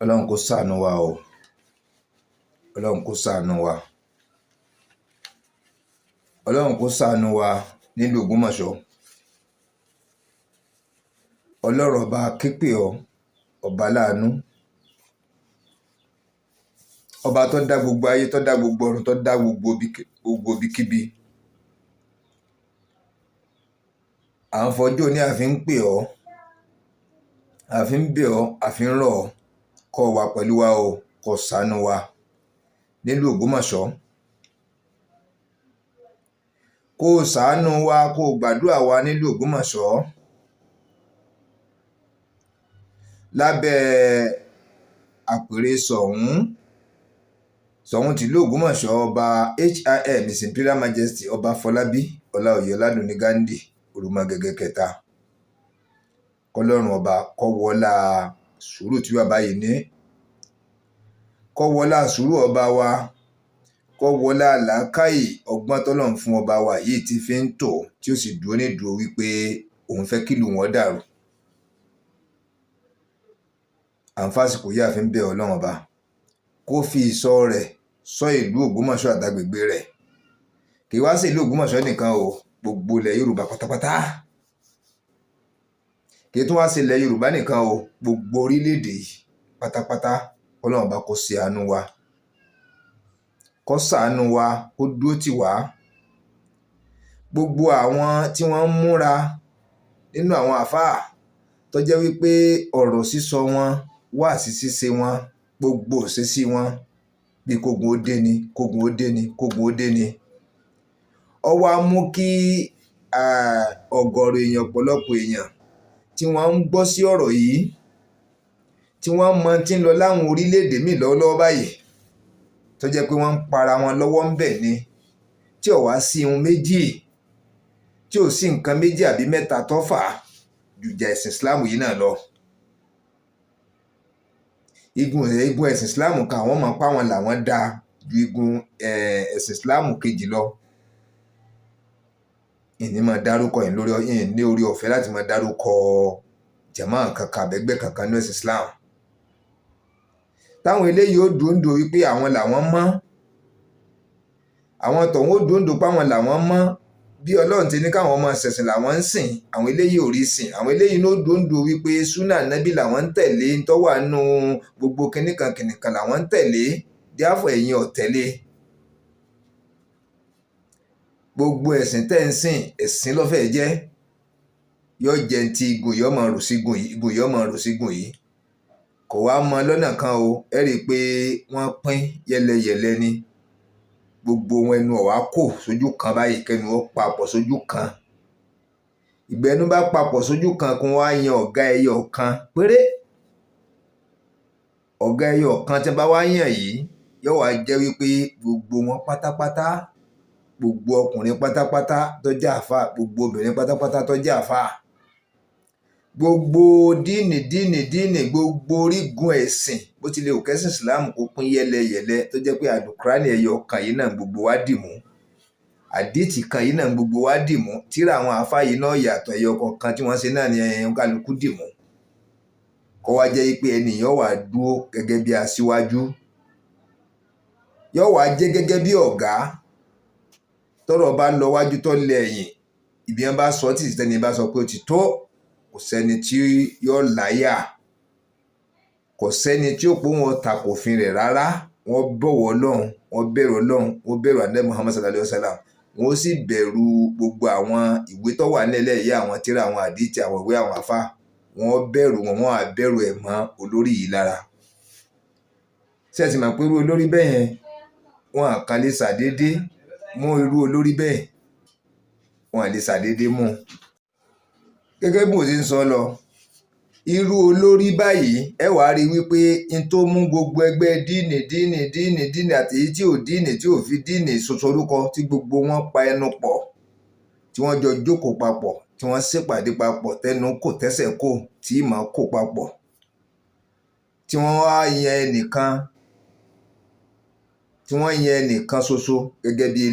Ọlọ́run kó ṣàánú wa o. Ọlọ́run kó ṣàánú wa. Ọlọ́run kó ṣàánú wa nílùú Ògbómọ̀ṣọ́. Ọlọ́run ọba képe ọ, ọba láàánú. Ọba tó dá gbogbo ayé, tó dá gbogbo ọ̀run, tó dá gbogbo ibikíbi. À ń fọjọ́ ní àfi ń pè ọ́, àfi ń bẹ̀ ọ́, àfi ń rọ̀ ọ́, kó wà pẹ̀lú wa o, kó ṣàánú wa nílùú Ògbómọ̀ṣọ́. Kó ṣàánú wa, kó gbàdúrà wa nílùú Ògbómọ̀ṣọ́. Lábẹ́ àpèrè Ṣọ̀ún tìlú Ògbómọ̀ṣọ́, ọba HIM His Imperial Majesty ọba Fọlábí Ọláoyè Ọládùnní Gándì Òrùmọgẹ̀gẹ̀ kẹta. Kọ́lọ́run ọba kó wọlá sùúrù tí bàbá yìí ní, kó wọlá sùúrù ọba wa, kó wọlá làákàyè ọgbọ́n tọ́lọ́run fún ọba wa yìí tí fi ń tò, tí ó sì dúró ní dúró wípé òun fẹ́ kílùú wọn dàrú. Àǹfàsìkò yìí àfi ń bẹ̀ Ọlọ́run ọba kó fi ìṣọ́ rẹ̀ ṣọ́ ìlú Ògbómọ̀ṣọ́ àtàgbègbè rẹ̀. Kì í wá sí ìlú Ògbómọ̀ṣọ́ nìkan o, gbogbo ilẹ̀ Yorùbá pátápátá. Kì í tún wá sí ilẹ̀ Yorùbá nìkan o, gbogbo orílẹ̀-èdè yìí pátápátá. Ọlọ́run ọba kó ṣe àánú wa, kó ṣàánú wa, kó dúró tì wá. Gbogbo àwọn tí wọ́n ń múra nínú àwọn àfáà tó jẹ́ wípé ọ̀rọ̀ sísọ wọn, wáàsí ṣíṣe wọn, gbogbo òṣèṣì wọn bí kógun ó dé ni, kógun ó dé ni, kógun ó dé ni. Ó wá mú kí ọ̀gọ̀rọ̀ èèyàn, ọ̀pọ̀lọpọ̀ èèyàn tí wọ́n ń gbọ́ sí ọ̀rọ̀ yìí, tí wọ́n mọ tí ń lọ láwọn orílẹ̀-èdè míì lọ́wọ́lọ́wọ́ báyìí, tó jẹ́ pé wọ́n ń para wọn lọ́wọ́ ń bẹ̀ ni, tí ò wá sí ohun méjì, tí ò sí nǹkan méjì àbí mẹ́ta tó fà á ju ìjà ẹ̀sìn Islam yìí náà lọ. Igun ẹ̀sìn Islam kan àwọn máa pa wọn làwọn dá ju igun ẹ̀sìn Islam kejì lọ. Ìní máa dárúkọ yìí lórí yìí ní orí ọ̀fẹ́ láti máa dárúkọ jàmá kankan àbẹ́gbẹ́ kankan ní ẹ̀sìn Islam. Táwọn eléyìí ó dòńdò wípé àwọn làwọn mọ́, àwọn tọ̀hún ó dòńdò pé àwọn làwọn mọ́, bí Ọlọ́run ti ní káwọn ọmọ ṣẹ̀sìn làwọn ń sìn, àwọn eléyìí ò rí sìn. Àwọn eléyìí ló dòńdò wípé súnà nábì làwọn ń tẹ̀lé, ń tọ́wà nù gbogbo kìnnìkan làwọn ń tẹ̀lé, díàfọ̀ ẹ̀yìn ọ̀tẹ̀lé. Gbogbo ẹ̀sìn tẹ́ ń sìn, ẹ̀sìn lọ́fẹ̀ẹ́ jẹ́. Yóò jẹ́ ti igun yóò máa rò sí igun yìí, igun yóò máa rò sí igun yìí. Kò wá mọ lọ́nà kan o, ẹ rí i pé wọ́n pín yẹlẹyẹlẹ ni. Gbogbo wọn ẹnu ọ̀wá kò sójú kan báyìí, kẹnu ó papọ̀ sójú kan. Ìgbẹ́nu bá papọ̀ sójú kan kí wọ́n á yan ọ̀gá ẹyọ kan péré. Ọ̀gá ẹyọ kan tí wọ́n bá wá yàn yìí yóò wá jẹ́ wípé gbogbo wọn pátápátá, gbogbo ọkùnrin pátápátá tó jẹ́ àfáà, gbogbo obìnrin pátápátá tó jẹ́ àfáà, gbogbo díìnì, gbogbo orígun ẹ̀sìn bó tilẹ̀ òkè ẹ̀sìn Islam kó pín yẹlẹyẹlẹ, tó jẹ́ pé àlùkùránì ẹyọ kan yìí náà gbogbo wa dì mú, àdíìtì kan yìí náà gbogbo wa dì mú, tírà àwọn àfáà yìí náà yàtọ̀, ẹyọ kọ̀ọ̀kan tí wọ́n ṣe náà ni kálukú dì mú. Kó wá jẹ́ pé ẹnìyàn wà dúró gẹ́gẹ́ bí aṣíwájú, yóò wá jẹ́ gẹ́gẹ́ bí ọ̀gá. Tọ́rọ̀ bá lọ wájú tó lẹ́yìn, ibi wọn bá sọ tí ìsẹ́ni bá sọ pé ó ti tó, kò sẹ́ni tí yóò láyà, kò sẹ́ni tí ó pé wọn tako òfin rẹ̀ rárá. Wọ́n bọ̀wọ̀ Ọlọ́run, wọ́n bẹ̀rù Ọlọ́run, wọ́n bẹ̀rù Ànábì Muhammad sallallahu alaihi wasallam, wọ́n sì bẹ̀rù gbogbo àwọn ìwé tó wà nílẹ̀ yìí, àwọn tírà, àwọn àdíìtì, àwọn ìwé àwọn àfáà. Wọ́n bẹ̀rù wọn, wọ́n á bẹ̀rù ẹ̀ mọ́ olórí yìí lára. Ṣé ẹ ti mọ̀ pé irú olórí bẹ́ẹ̀ yẹn, wọn kàn lè ṣàdédé mú irú olórí bẹ́ẹ̀, wọn lè ṣàdédé mú. Gẹ́gẹ́ bí mo ti ń sọ lọ, irú olórí báyìí ẹ wàá rí wípé n tó mú gbogbo ẹgbẹ́ díìnì àti èyí tí ò díìnì, tí ò fi díìnì sorúkọ, tí gbogbo wọn pa ẹnu pọ̀, tí wọ́n jọ jókòó papọ̀, tí wọ́n ṣèpàdé papọ̀, tẹnu kò tẹ́sẹ̀ kò, tí ìmọ̀ kò papọ̀, tí wọ́n wá yan ẹnìkan, tí wọ́n yan ẹnìkan ṣoṣo gẹ́gẹ́ bí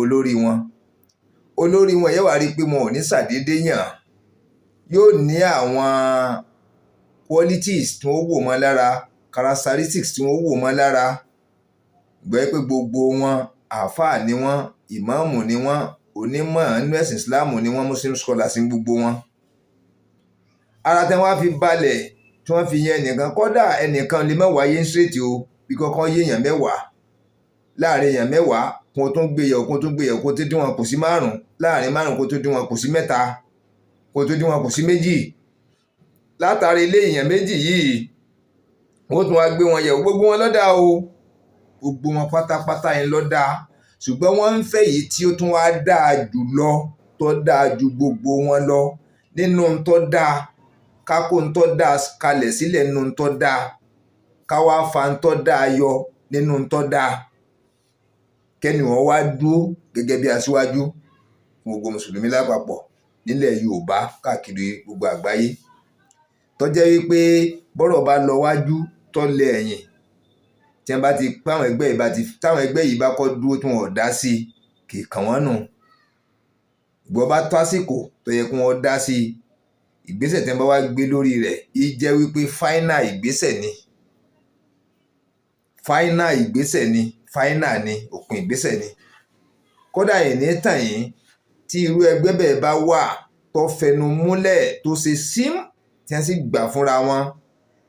olórí wọn. Olórí wọn yẹ́ wàá rí pé wọn ò ní ṣàdédé yàn, yóò ní àwọn qualities tí wọ́n wò mọ́ lára characteristics tí wọ́n wò mọ́ lára gbọ́ pé gbogbo wọn àáfàá ni wọ́n, ìmáàmù ni wọ́n, onímọ̀ nínú ẹ̀sìn ìsìláàmù ni wọ́n, muslim scholars ní gbogbo wọn. ara tí wọ́n fi balẹ̀ tí wọ́n fi yẹn nìkan, kódà ẹnìkan lè má wáyé ń ṣètì o bí kọ́kọ́ yé èèyàn mẹ́wàá, láàrin èèyàn mẹ́wàá kó tó ń gbéyàwó kó tó dín wọn kù sí 5, láàrin 5 kó tó dín wọn kù sí 3, kó tó dín wọn kù sí 2. látàrí ilé èèyàn 2 yìí wọ́n tún wá gbé wọn yẹ̀wò, gbogbo wọn lọ́dà o, gbogbo wọn pátápátá yẹn lọ́dà, ṣùgbọ́n wọ́n ń fẹ́ yìí tí ó tún wá dáa jù lọ, tó dáa ju gbogbo wọn lọ nínú tó dáa, kákó tó dáa kalẹ̀ sílẹ̀ nínú tó dáa, káwá fa tó dáa yọ nínú tó dáa, kẹ́ni wọ́n wá dúró gẹ́gẹ́ bí aṣíwájú fún gbogbo mùsùlùmí lápapọ̀ nílẹ̀ Yorùbá káàkiri gbogbo àgbáyé, tó jẹ́ wípé bọ́rọ̀ bá lọ wájú tó lẹ ẹ̀yìn, tí wọ́n bá ti táwọn ẹgbẹ́ yìí bá kọ́ dúró tí wọ́n dá sí kì í kàn wọ́n nù. ìgbọ́ bá tó àsìkò tó yẹ kí wọ́n dá sí ìgbésẹ̀ tí wọ́n bá wá gbé lórí rẹ̀ yìí jẹ́ wípé fáínà ìgbésẹ̀ ni, fáínà ìgbésẹ̀ ni, fáínà ni, òpin ìgbésẹ̀ ni. kódà ìní tàn yín tí irú ẹgbẹ́ bẹ́ẹ̀ bá wà tó fẹnu múlẹ̀ tó ṣe sim tí wọ́n sì gbà fúnra wọn,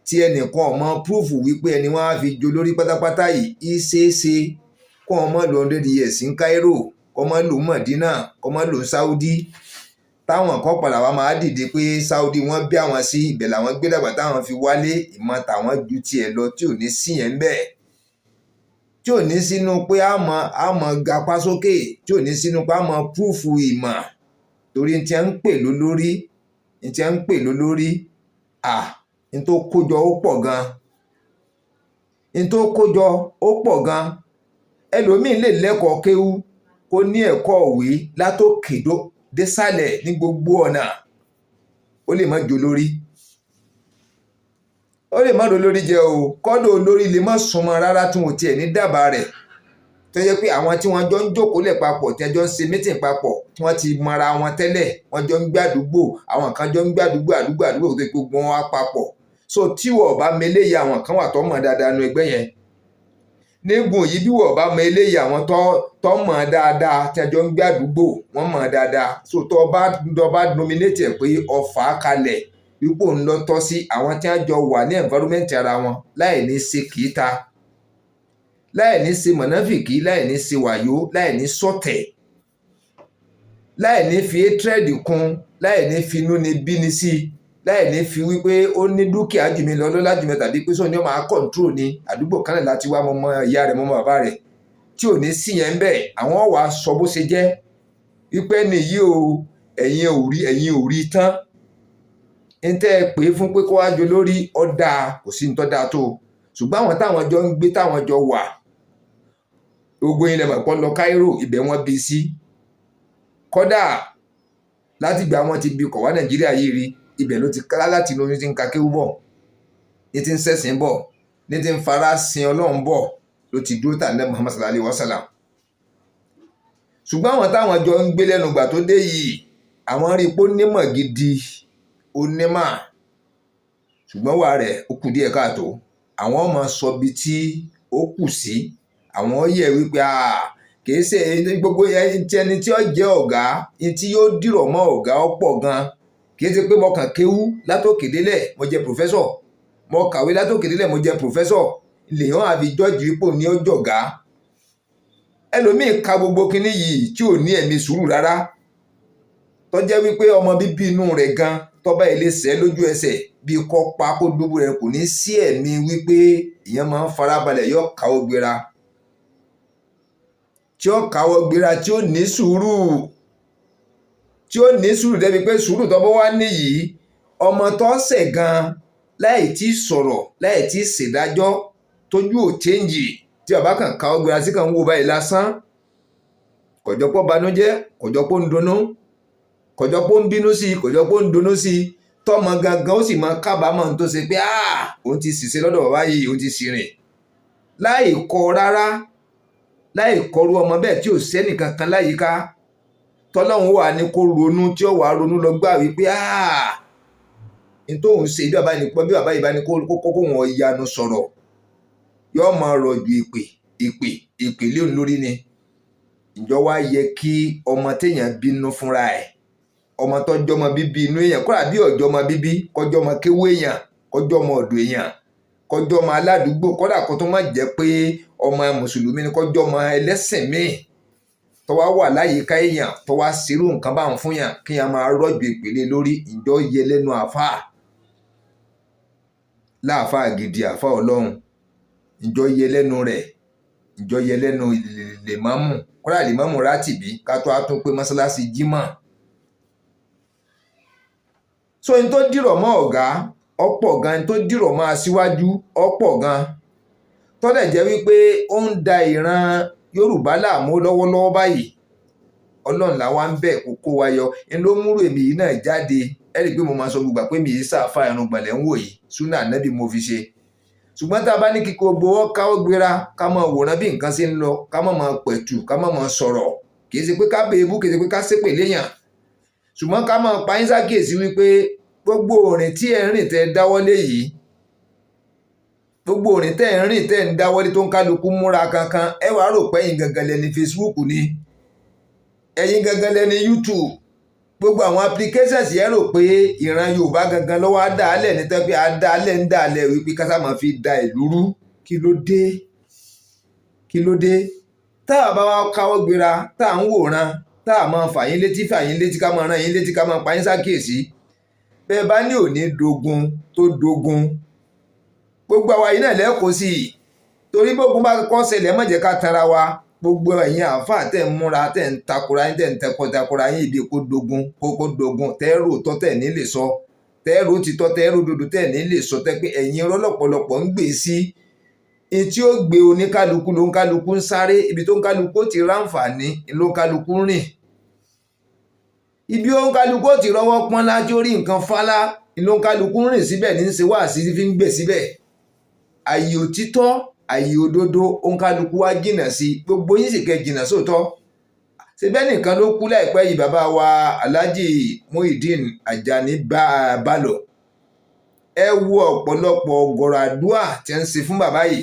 tí ẹnìkan ọmọ púrúfù wípé ẹni wọn á fi jo lórí pátápátá yìí ìṣeéṣe kó ọmọ lò 100 years ní Cairo, kó ọmọ lò Mọ̀dínà, kó ọmọ lò Saudi, táwọn kan padà wá máa dìde pé Saudi wọ́n bí àwọn sí ibẹ̀ làwọn gbé dàgbà táwọn fi wálé, ìmọ̀ tàwọn ju tiẹ̀ lọ tí ò ní sí yẹn bẹ́ẹ̀, tí ò ní sínú pé àmọ́ gapá sókè, tí ò ní sínú pé àmọ́ púrúfù ìmọ̀, torí tí wọ́n ń pè lólórí n tó kójọ ó pọ̀ gan, ẹlòmíín lè lẹ́kọ̀ọ́ kéwú kó ní ẹ̀kọ́ òwe látòkè désàlẹ̀ ní gbogbo ọ̀nà, ó lè má jọ lórí, ó lè má ro lórí jẹ o, kọ́dọ̀ olórí lè má súnmọ́ rárá tí wọn ò tiẹ̀ ní dábàá rẹ̀, tó yẹ pé àwọn tí wọ́n jọ ń jókòó lẹ̀ papọ̀, tí wọ́n jọ ń ṣe mítìn papọ̀, tí wọ́n ti mọra wọn tẹ́lẹ̀, wọ́n jọ ń gbé àdúgbò, àwọn kan jọ ń gbé àdúgbò tó ti gbogbo wọn wá papọ̀. so tí wọ́n bá mọ eléyìí, àwọn kan wà tó mọ̀ dáadáa nu ẹgbẹ́ yẹn nígun yìí, bí wọ́n bá mọ eléyìí, àwọn tó mọ̀ dáadáa tí wọ́n jọ ń gbé àdúgbò wọ́n mọ̀ dáadáa, so tó bá nominate ẹ̀ pé ọfà kalẹ̀ wípò ń lọ tọ́ sí àwọn tí wọ́n jọ wà ní environment ara wọn, láì ní ṣe kìíta, láì ní ṣe mọ̀nàfìkì, láì ní ṣe wàyó, láì ní sọ̀tẹ̀, láì ní fi hatred kún, láì ní fi inú ni bíni sí, láì ní fi wípé ó ní dúkìá jù mí lọ, lọ́lá jù mí, tàbí pé sọ ni ó máa control ní àdúgbò kan náà láti wá mọ́mọ́ ìyá rẹ̀ mọ́mọ́ bàbá rẹ̀, tí ò ní sí yẹn bẹ́ẹ̀. àwọn wà sọ bó ṣe jẹ́ wípé nìyí o, ẹ̀yin ò rí tán, ń tẹ́ ẹ pé fún pé kó wá jọ lórí ọ̀dà, kò sí ní tọ́ da tó, ṣùgbọ́n àwọn táwọn jọ ń gbé, táwọn jọ wà, gbogbo ilẹ̀ mọ̀pọ̀ lọ Cairo, ibẹ̀ wọ́n bí sí, kódà láti gbà wọ́n ti bí kọ̀ wá Nàìjíríà yìí rí, ibẹ̀ ló ti ká láti lóyún tí ń ka kéwú bọ̀, ní ti ń ṣẹ̀sìn bọ̀, ní ti ń fara sin Ọlọ́run bọ̀, ló ti dúró tà ní Muhammad sallallahu alaihi wasallam. ṣùgbọ́n àwọn táwọn jọ ń gbé lẹ́nu gbà tó dé yìí, àwọn rí pé ó nímọ̀ gidi, ó nímọ̀, ṣùgbọ́n wà rẹ̀ ó kù díẹ̀ káàtó, àwọn ọmọ sọ bí tí ó kù sí, àwọn yẹ̀ wípé kìí ṣe gbogbo ẹni tí ó jẹ́ ọ̀gá, tí yóò dìrọ̀ mọ́ ọ̀gá ọ̀pọ̀ gan, kìí ṣe pé mo kàn kéwú látòkè délẹ̀ mo jẹ́ pòfẹ́sọ̀, mo kàwé látòkè délẹ̀ mo jẹ́ pòfẹ́sọ̀, lèèyàn àfi jọ́ọ̀jì ipò ní ọjọ́gá. ẹlòmíì ka gbogbo kinní yìí tí ò ní ẹ̀mí sùúrù rárá, tó jẹ́ wípé ọmọ bíbí inú rẹ̀ gan tọ́ba ilé sẹ́ lójú ẹsẹ̀ bíi kọ́ pa kó dúbú rẹ̀, kò ní sí ẹ̀mí wípé ìyẹn máa ń farabalẹ̀ yọ káwọ́ gbéra, tí ó káwọ́ gbéra, tí ó ní sùúrù débi pé sùúrù tó bá wá níyì, ọmọ tó ṣẹ̀ gan láì tí sọ̀rọ̀, láì tí ṣèdájọ́, tójú ò chẹ́ǹjì, tí bàbá kan káwọ́ gbéra sí kan ń wò báyìí lásán, kọjọpọ̀ banújẹ́, kọjọpọ̀ ń dunnú, kọjọpọ̀ ń bínú sí, kọjọpọ̀ ń dunnú sí, tọmọ gangan ó sì máa kábàámọ̀ tó ṣe pé òun ti ṣìṣe lọ́dọ̀ bàbá yìí, òun ti ṣìrìn, láì kọ́ rárá, láì kọrú ọmọ bẹ́ẹ̀ tí ò sẹ́nìkan kan láyìíká, tọ́lọ́hún wà ní kó ronú, tí ó wà ronú lọ gbà wípé ní tóun ṣe bí bàbá yìí bí bàbá yìí bá ní kókó wọn yanu sọ̀rọ̀ yóò máa rọ̀jò ìpè léun lórí ni. Ǹjọ́ wá yẹ kí ọmọ téèyàn bínú fúnra ẹ̀, ọmọ tọ́jọ́ ọmọ bíbí inú èèyàn kódà bí ọjọ́ ọmọ bíbí kọjọ́ ọmọ kéwú èèyàn kọjọ́ ọmọ ọ̀dọ̀ èèyàn kọjọ́ ọmọ aládùúgbò kódà kó tó má jẹ́ pé ọmọ mùsùlùmí ni kọjọ́ ọmọ ẹlẹ́sìn míì tó wá wà láyìíká èèyàn tó wá sírú nǹkan báwọn fún yàn kí yàn máa rọ̀jò ìpele lórí. Ǹjọ́ yẹ lẹ́nu àáfàá láàfáà gidi àáfàá Ọlọ́run, ǹjọ́ yẹ lẹ́nu rẹ̀, ǹjọ́ yẹ lẹ́nu lèmámù kódà lèmámù rátìbí ká tó á tún pé mọ́sálásí jímọ̀. So n tó dìrọ̀ mọ́ ọ̀gá ọ̀pọ̀ gan, n tó dìrọ̀ mọ́ aṣíwájú ọ̀pọ̀ gan, tọ́lẹ̀ jẹ́ wípé ó ń da ìran Yorùbá láàmú lọ́wọ́lọ́wọ́ báyìí. Ọlọ́run làwa ń bẹ̀ kó kó wa yọ. N ló múrò èmi yìí náà jáde. Ẹ rí i pé mo máa sọ gbogbo pé mi yìí sáfà ẹran gbàlẹ̀ ń wò yìí súnà ànábì mo fi ṣe. Ṣùgbọ́n tá a bá ní kíkó gbowó káwọ́ gbéra ká máa wòran bí nǹkan ṣe ń lọ ká máa pẹ̀tù ká máa sọ̀rọ̀ kì í ṣe pé ká bèébú kì í ṣe pé ká ṣépè léyàn. Ṣùgbọ́n ká máa pa yín sákèsí wípé gbogbo òrìn tí ẹ̀ ń rìn tẹ́ dáwọ́lé yìí, gbogbo òrìn tẹ́ ń rìn tẹ́ ń dáwọ́lé tó ń kálukú múra kankan, ẹ wàá rò pé ẹ̀yin gangan lẹni Facebook ni, ẹ̀yin gangan lẹni YouTube, gbogbo àwọn applications yẹn rò pé ìran Yorùbá gangan lọ́wọ́ á dá alẹ̀ ní tẹ́ pé á dá alẹ̀ ń dá alẹ̀ wípé kásá máa fi da ìlú rú. Kí ló dé? Kí ló dé? Tá a bá wá káwọ́ gbéra tá à ń wòran tá a máa fà yín létí ká máa rán yín létí ká máa pa yín sákèsí. Bẹ́ẹ̀ bá ní òní dogun tó dogun gbogbo àwa yìí náà lẹ́kọ̀ọ́ sí i torí bógun bá kọ́ ṣẹlẹ̀ má jẹ́ ká tanra wa. Gbogbo ẹ̀yin àáfàá tẹ̀ ń múra tẹ̀ ń takora yín tẹ̀ ń takora yín ibi kó dogun tẹ́rù tọ́ tẹ̀ ní lè sọ tẹ́rù títọ́ tẹ́rù dodo tẹ̀ ní lè sọ tẹ́ pé ẹ̀yin irọ́ lọ́pọ̀lọpọ̀ ń gbé sí i tí ó gbé oníkálukú ló ń kálukú ń sáré ibi tó ń kálukú ti ráǹfààní ló ń kálukú rìn ibi ó ń kálukú ti rọ́wọ́ pọ́n lájú rí nǹkan fálá ló ń kálukú rìn síbẹ̀ ní í ṣe wá sí fi ń gbè síbẹ̀. Àyè òtítọ́ àyè òdodo òǹkálukú wá jìnnà sí gbogbo yín sì kẹ́ jìnnà sóòótọ́. Ṣebẹ́ nìkan ló kú láìpẹ́ yìí bàbá wa Alhaji Muhyiddin Ajani Bello. Ẹ wo ọ̀pọ̀lọpọ̀ ọ̀gọ̀rọ̀ àdúà tí ń ṣe fún bàbá yìí.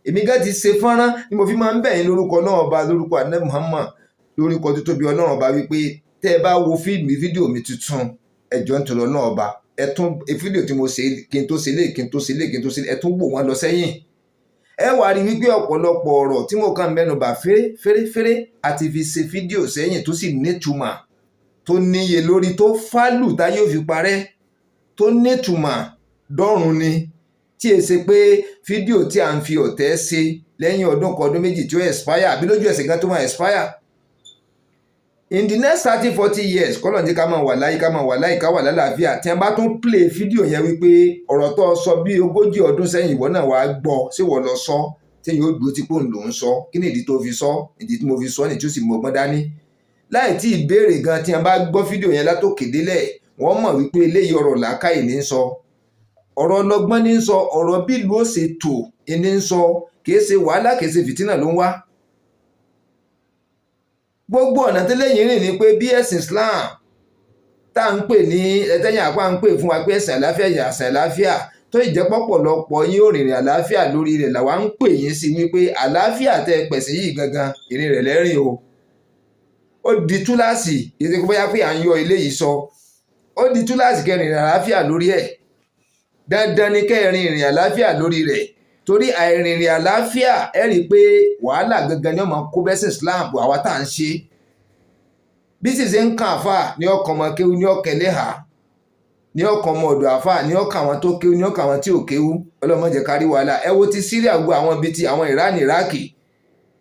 Èmi gán ti ṣe fọ́nrán ni mo fi máa ń bẹ̀ yín lórúkọ náà ọba lórúkọ Ànábì Muhammad lórúkọ tó tóbi Ọlọ́run ọba wípé tẹ́ ẹ bá wo fídíò mi tuntun ẹjọ́ ń tọrọ náà ọba ẹ tún fídíò tí mo ṣe kí n tó ṣe lé ẹ tún wò wọ́n lọ sẹ́yìn. Ẹ wá rí wípé ọ̀pọ̀lọpọ̀ ọ̀rọ̀ tí mo kàn mẹ́nubà fẹ́rẹ́fẹ́rẹ́ àti fi ṣe fídíò sẹ́yìn tó sì nítumọ̀ tó níye lórí tó fálù tá yóò fi parẹ́ tó nítumọ̀ dọ́run ni tí è ṣe pé fídíò tí à ń fi ọ̀tẹ̀ ṣe lẹ́yìn ọdún kan ọdún méjì tí ó expire àbí lójú ẹsẹ̀ gan tó máa expire. In the next 30-40 years kọ́lọ̀ ní ká máa wà láyé ká máa wà láyé ká wà lálàáfíà tí a bá tún play fídíò yẹn wípé ọ̀rọ̀ tó sọ bí 40 ọdún sẹ́yìn ìwọ náà wàá gbọ́ sí wọ́n lọ sọ tí yóò dúró tí kò ń lò ń sọ kí ni ìdí tó fi sọ ìdí tí mo fi sọ ní tí ó sì mọ ọgbọ́n dání. Láì tí ìbéèrè gan tí a bá gbọ́ fídíò yẹn látòkè délẹ̀ wọ́n mọ̀ wípé eléyìí ọ̀rọ̀ làákàyè ní ń sọ ọ̀rọ̀ ọlọ́gbọ́n ní ń sọ ọ̀rọ̀ bí ìlú ó ṣe tò ní ń sọ kìí ṣe wàhálà kìí ṣe fìtínà ló ń wá. Gbogbo ọ̀nà tẹ́lẹ̀ yìí rìn ní pé bí ẹ̀sìn Islam tá à ń pè ní ẹ̀tẹ́yìn àpá ń pè fún wa pé ẹ̀sìn àláfíà yà ẹ̀sìn àláfíà tó ìjẹ́pọ̀pọ̀lọpọ̀ yín ò rìnrìn àláfíà lórí rẹ̀ làwa ń pè yín sí wípé àláfíà tẹ́ pẹ̀sìn yìí gangan ìrìn rẹ̀ lẹ́rìn o. Ó di túláàsì ìṣe kó bóyá pé à ń yọ ilé yìí sọ ó di túláàsì kẹrin àláfíà lórí ẹ̀ dandan ni kẹrin ìrìn àláfíà lórí rẹ̀ torí àìrìnrìn àláfíà ẹ rí i pé wàhálà gangan ni ó máa kó bẹ́sìn Islam àwa tá à ń ṣe bí sì ṣe ń kàn àfà ní ọkàn ọmọ kéwú ní ọkàn ẹlẹ́hà ní ọkàn ọmọ ọ̀dọ̀ àfà ní ọkàn àwọn tó kéwú ní ọkàn àwọn tí ò kéwú ọlọ́mọdé kárí wàhálà. Ẹ wo ti Syria gbogbo àwọn ibi ti àwọn Iran Iraki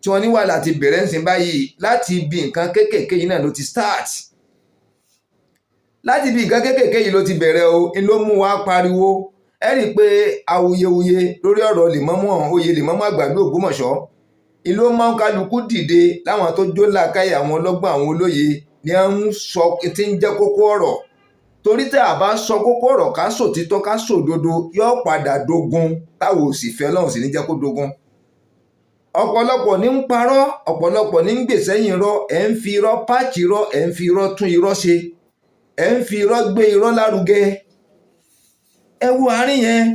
tí wọ́n ní wàhálà ti bẹ̀rẹ̀ ń sìn báyìí láti ibi nǹkan kéékèèké yìí náà ló ti start láti ibi nǹkan kéékèèké yìí ló ti bẹ̀rẹ̀ o ń ló mú wa pariwo. Ẹ rí i pé awuyewuye lórí ọ̀rọ̀ oyè lèmọ́mọ́ àgbà ní Ògbómọ̀ṣọ́ ìlú máa ń kálukú dìde láwọn tó jó làákàyè àwọn ọlọ́gbọ́n àwọn olóye ni à ń sọ tí ń jẹ́ kókó ọ̀rọ̀ torí tí a bá sọ kókó ọ̀rọ̀ ká sòtítọ́ ká sòdodo yóò padà dogun táwọn ò sì fẹ́ Ọlọ́run sì ní jẹ́ kó dogun. Ọ̀pọ̀lọpọ̀ ní ń parọ́ ọ̀pọ̀lọpọ̀ ní ń gbèsè yìn irọ́ ẹ̀ ń fi irọ́ páàkì irọ́ ẹ̀ ń fi irọ́ tún irọ́ ṣe ẹ̀ ń fi irọ́ gbé irọ́ lárugẹ ẹ wo àárín yẹn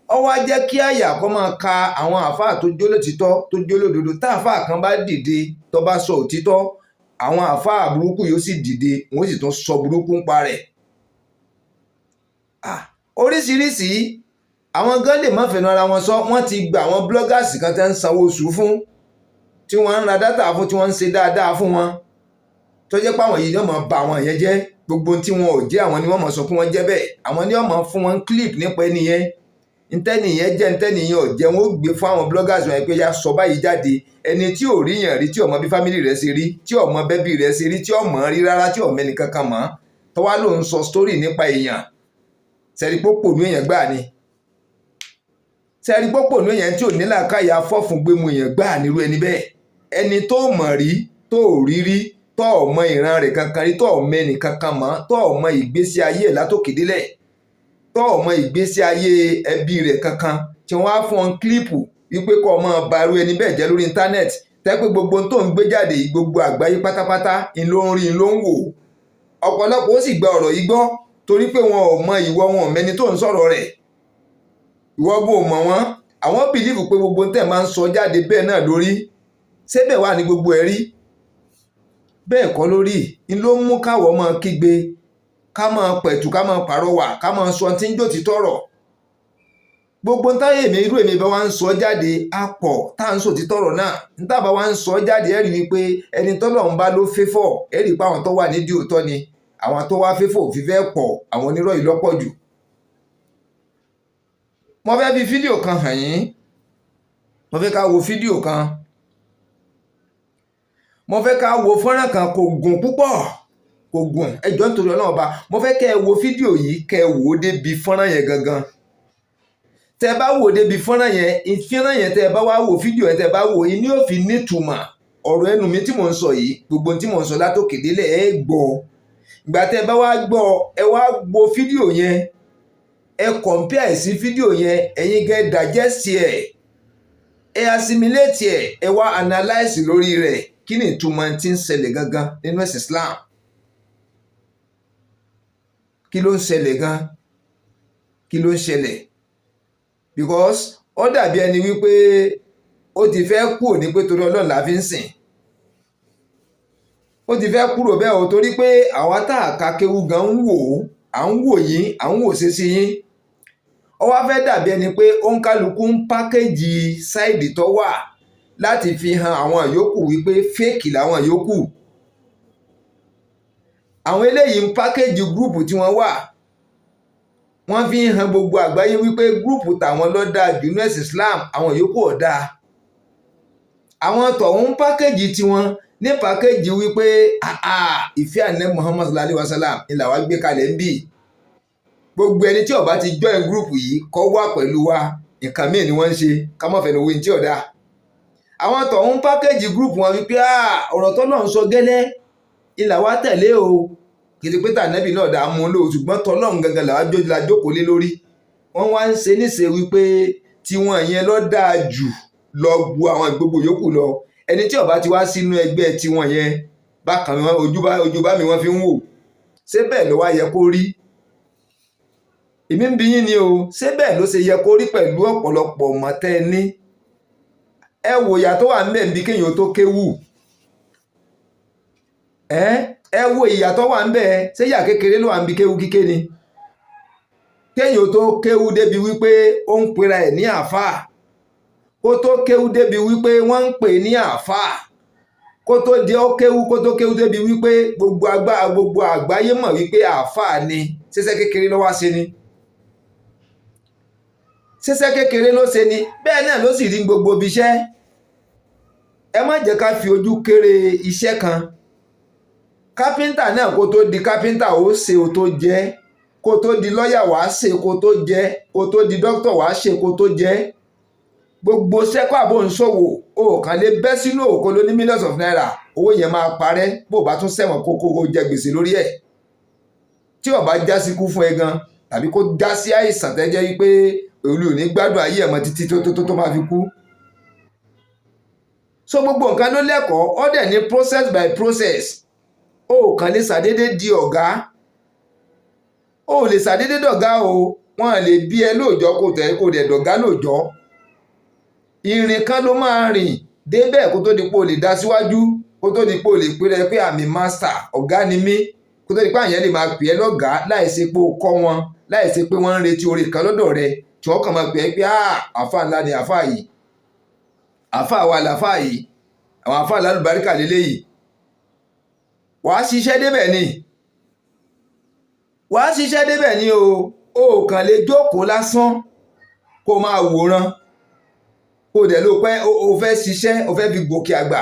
ó wá jẹ́ kí àyà kó máa ka àwọn àáfàá tó jólótìtọ́ tó jólódodo tá àáfàá kan bá dìde tó bá sọ òtítọ́ àwọn àáfàá burúkú yóò sì dìde wọ́n sì tún sọ burúkú ń pa rẹ̀. Oríṣiríṣi àwọn gan lè má fẹnu ara wọn sọ wọ́n ti gba àwọn bloggers kan tẹ́ ń sanwó oṣù fún tí wọ́n ń ra dátà fún tí wọ́n ń ṣe dáadáa fún wọn tó jẹ́ pé àwọn yìí ni wọ́n máa ba àwọn yẹn jẹ́ gbogbo tí wọn ò jẹ́ àwọn ni wọ́n máa sọ fún wọn jẹ́ bẹ́ẹ̀ àwọn ni wọ́n máa fún wọn clip nípa ẹni yẹn ntẹ́nìyẹn jẹ́ ntẹ́nìyẹn ọ̀jẹ̀ wọn ó gbé fún àwọn bloggers wọn pé ya sọ báyìí jáde ẹni tí ò rí yàn rí tí ò mọ bí family rẹ̀ ṣe rí tí ò mọ bẹ́bí rẹ̀ ṣe rí tí ò mọ̀ rí rárá tí ò mẹ́ni kankan mọ́ tó wá ló ń sọ story nípa èèyàn sẹ́rí pópò ní èèyàn gbáà ni sẹ́rí pópò ní èèyàn tí ò nílà káyà fọ́fun gbé mu èèyàn gbáà nírú ẹni bẹ́ẹ̀ ẹni tó mọ̀ rí tó rí rí tó mọ ìran rẹ̀ kankan rí tó mẹ́ni kankan mọ́ tó mọ ìgbésí ayé ẹ̀ látòkè délẹ̀ tó mọ ìgbésí ayé ẹbí rẹ̀ kankan tí wọ́n á fún ọ́n kílípù wípé kọ́ ọmọ barú ẹni bẹ́ẹ̀ jẹ́ lórí íńtánẹ́ẹ̀tì tẹ́pẹ́ gbogbo tó ń gbé jáde gbogbo àgbáyé pátápátá ló ń rí ló ń wò ọ̀pọ̀lọpọ̀ ó sì gba ọ̀rọ̀ yìí gbọ́ torí pé wọn ò mọ ìwọ wọn ò mẹni tó ń sọ̀rọ̀ rẹ̀ ìwọ bó mọ̀ wọ́n àwọn bìlíìfù pé gbogbo tẹ̀ máa ń sọ jáde bẹ́ẹ̀ náà lórí ṣébẹ̀ wà ní gbogbo ẹ̀rí bẹ́ẹ̀ kọ́ lórí ni ló mú káwọ́ máa kígbe ká máa pẹ̀tù ká máa pàrọwà ká máa sọ tí ń jò ti tọ̀rọ̀ gbogbo táyé mi irú èmi bá wá ń sọ jáde á pọ̀ tá à ń sọ ti tọ̀rọ̀ náà níta bá wá ń sọ jáde ẹ̀rí wípé ẹni tọ́lọ́run bá ló fẹ́fọ̀ ẹ̀rí pé àwọn tó wà nídìí òótọ́ ni àwọn tó wá fẹ́fọ̀ òfin fẹ́ pọ̀ àwọn onírọ̀ yìí lọ́pọ̀ jù. mo fẹ́ fi fídíò kan hàn yín mo fẹ́ ká wo fídíò kan mo fẹ́ ká wo fọ́nrán kan kò gùn púpọ̀ kò gùn ẹjọ́ nítorí Ọlọ́run ọba mo fẹ́ kẹ́ ẹ wo fídíò yìí kẹ́ ẹ wò ó débi fọ́nrán yẹn gangan tẹ́ bá wò débi fọ́nrán yẹn tẹ́ bá wá wo fídíò yẹn tẹ́ bá wò yìí ni yóò fi nítumọ̀ ọ̀rọ̀ ẹnu mi tí mò ń sọ yìí gbogbo tí mò ń sọ látòkè délẹ̀ ẹ gbọ́ ìgbà tẹ́ bá wá gbọ́ ẹ wá wo fídíò yẹn ẹ compare sí fídíò yẹn ẹ̀yin gẹ́ digest ẹ assimilate ẹ wá analyse lórí rẹ̀ kí ni ìtumọ̀ tí ń ṣẹlẹ̀ gangan nínú ẹ̀sìn Islam kí ló ń ṣẹlẹ̀ gan kí ló ń ṣẹlẹ̀ because ó dàbí ẹni wípé ó ti fẹ́ kúrò ní pé torí Ọlọ́run la fi ń sìn ó ti fẹ́ kúrò bẹ́ẹ̀ o torí pé àwa tá a ka kéwú gan ń wò ó à ń wò yín à ń wò sí sí yín ó wá fẹ́ dàbí ẹni pé òǹkálukú ń pákéjì sáìdì tó wà láti fi hàn àwọn yòókù wípé fẹ́ẹ̀kì làwọn yòókù àwọn eléyìí ń pákéjì gúrùpù tí wọ́n wà wọ́n fi ń hàn gbogbo àgbáyé wípé gúrùpù tàwọn ló dáa jù ní ẹ̀sìn Islam àwọn yòókù ò dáa àwọn tọ̀hún pákéjì tiwọn ní pákéjì wípé ìfẹ́ ànẹ́ Muhammad sallallahu alaihi wasallam ni làwa gbé kalẹ̀ ń bì gbogbo ẹni tí ó bá ti join gúrùpù yìí kó wà pẹ̀lú wa nǹkan míì ni wọ́n ń ṣe ká má fẹ́nu wí tí ò dáa àwọn tọ̀hún pákéjì gúrùpù wọn wípé ọ̀rọ̀ tó náà ń sọ gẹ́lẹ́ ilà wa tẹ̀lé o kìí pé tànẹ́bì náà dá mú lò ṣùgbọ́n tọ́lọ́run gangan la jókòó lé lórí wọ́n wá ń ṣe níṣe wípé tiwọn yẹn ló dáa jù lọ bu àwọn gbogbo yòókù lọ ẹni tí ó bá ti wá sínú ẹgbẹ́ tiwọn yẹn bákan ojú bá mi wọ́n fi ń wò ṣé bẹ́ẹ̀ ló wá yẹ kó rí èmi ń bi yín ni o ṣé bẹ́ẹ̀ ló ṣe yẹ kó rí pẹ̀lú ọ̀pọ̀lọpọ̀ mọ̀tẹ́ ní ẹ wò ìyà tó wà ń bẹ̀ ń bí kéèyàn tó kéwù ẹ wo ìyàtọ̀ wà ń bẹ ṣé ìyà kékeré ló wà ń bi kéwu kíké ni kéèyàn tó kéwu débi wípé ó ń pera ẹ̀ ní àáfàá kó tó kéwu débi wípé wọ́n ń pè ní àáfàá kó tó di ó kéwu kó tó kéwu débi wípé gbogbo àgbáyé mọ̀ wípé àáfàá ni ṣẹṣẹ́ kékeré ló wá ṣe ni ṣẹṣẹ́ kékeré ló ṣe ni bẹ́ẹ̀ náà ló sì rí gbogbo ibi iṣẹ́ ẹ má jẹ́ ká fi ojú kéré iṣẹ́ kan kápẹ́ńtà náà kó tó di kápẹ́ńtà ó ṣe ó tó jẹ́ kó tó di lọ́ọ̀yà wá ṣe kó tó jẹ́ kó tó di dókítà wá ṣe kó tó jẹ́ gbogbo sẹ́kọ̀ àbò ń ṣòwò o kàn lè bẹ́ sínú òkò ló ní millions of naira owó yẹn máa parẹ́ bó bá tún ṣẹ̀wọ̀n kókó jẹ gbèsè lórí ẹ̀ tí ó bá já sí kú fún ẹ gan tàbí kó já sí àìsàn tẹ́jẹ́ wípé olú ò ní gbádùn ayé ẹ̀ mọ́ títí tó máa fi kú. so gbogbo nǹkan ló lẹ́kọ̀ọ́ ó dẹ̀ ní process by process o kàn lè ṣàdédé di ọ̀gá o lè ṣàdédé dọ̀gá o wọn lè bí ẹ lóòjọ́ kò dẹ̀ dọ̀gá lóòjọ́. ìrìn kan ló máa rìn débẹ̀ kó tó di pé o lè dá síwájú, kó tó di pé o lè pè rẹ pé àmì master ọ̀gá ni mí, kó tó di pé àyẹn lè máa pè ẹ́ lọ́gàá láìsí pé o kọ́ wọn, láìsí pé wọ́n ń retí oore kan lọ́dọ̀ rẹ tí wọ́n kàn máa pè é pé àáfà ńlá ni àáfà yìí, àáfà wa làáfà yìí, àwọn àáfà lálùbáríkà lélẹ́yìí. wàá ṣiṣẹ́ débẹ̀ ni, wàá ṣiṣẹ́ débẹ̀ ni o kàn lè jókòó lásán kó máa wòran kó dẹ̀ ló pẹ́ o fẹ́ ṣiṣẹ́, o fẹ́ fi gòkè àgbà.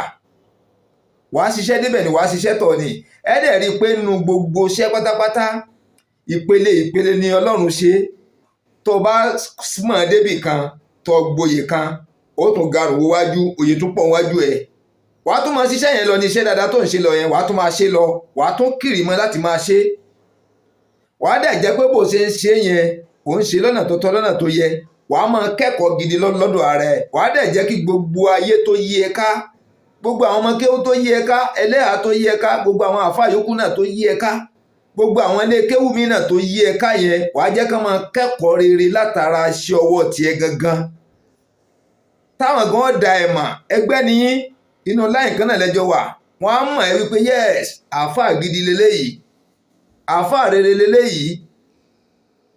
wàá ṣiṣẹ́ débẹ̀ ni, wàá ṣiṣẹ́ tọ̀ ni. ẹ dẹ̀ rí i pé nínú gbogbo iṣẹ́ pátápátá ìpele ìpele ni Ọlọ́run ṣe. tó bá mọ̀ débì kan tó gboyè kan ó tún garùn wájú, òye tún pọ̀ wájú ẹ̀. wàá tún máa ṣiṣẹ́ yẹn lọ ní iṣẹ́ dáadáa tó ń ṣe lọ yẹn, wàá tún máa ṣe lọ, wàá tún kiri mọ́ láti máa ṣe. wàá dẹ̀ jẹ́ pé bó ṣe ń ṣe yẹn ò ń ṣe lọ́nà tó tọ́, lọ́nà tó yẹ. wàá máa kẹ́kọ̀ọ́ gidi lọ́dọ̀ ara ẹ̀. wàá dẹ̀ jẹ́ kí gbogbo ayé tó yí ẹ ká, gbogbo àwọn ọmọ kéwú tó yí ẹ ká, ẹlẹ́hà tó yí ẹ ká, gbogbo àwọn àfáà yòókù náà tó yí ẹ ká, gbogbo àwọn ilé kéwú mi náà tó yí ẹ ká yẹn, wàá jẹ́ ká máa kẹ́kọ̀ọ́ rere látara iṣẹ́ ọwọ́ tiẹ̀ gangan. táwọn gan da ẹ̀ mà ẹgbẹ́ niyín, inú láì kan náà lẹ́jọ́ wà, wọ́n á mọ̀ ẹ́ wípé yes àfáà gidi leléyìí, àfáà rere leléyìí.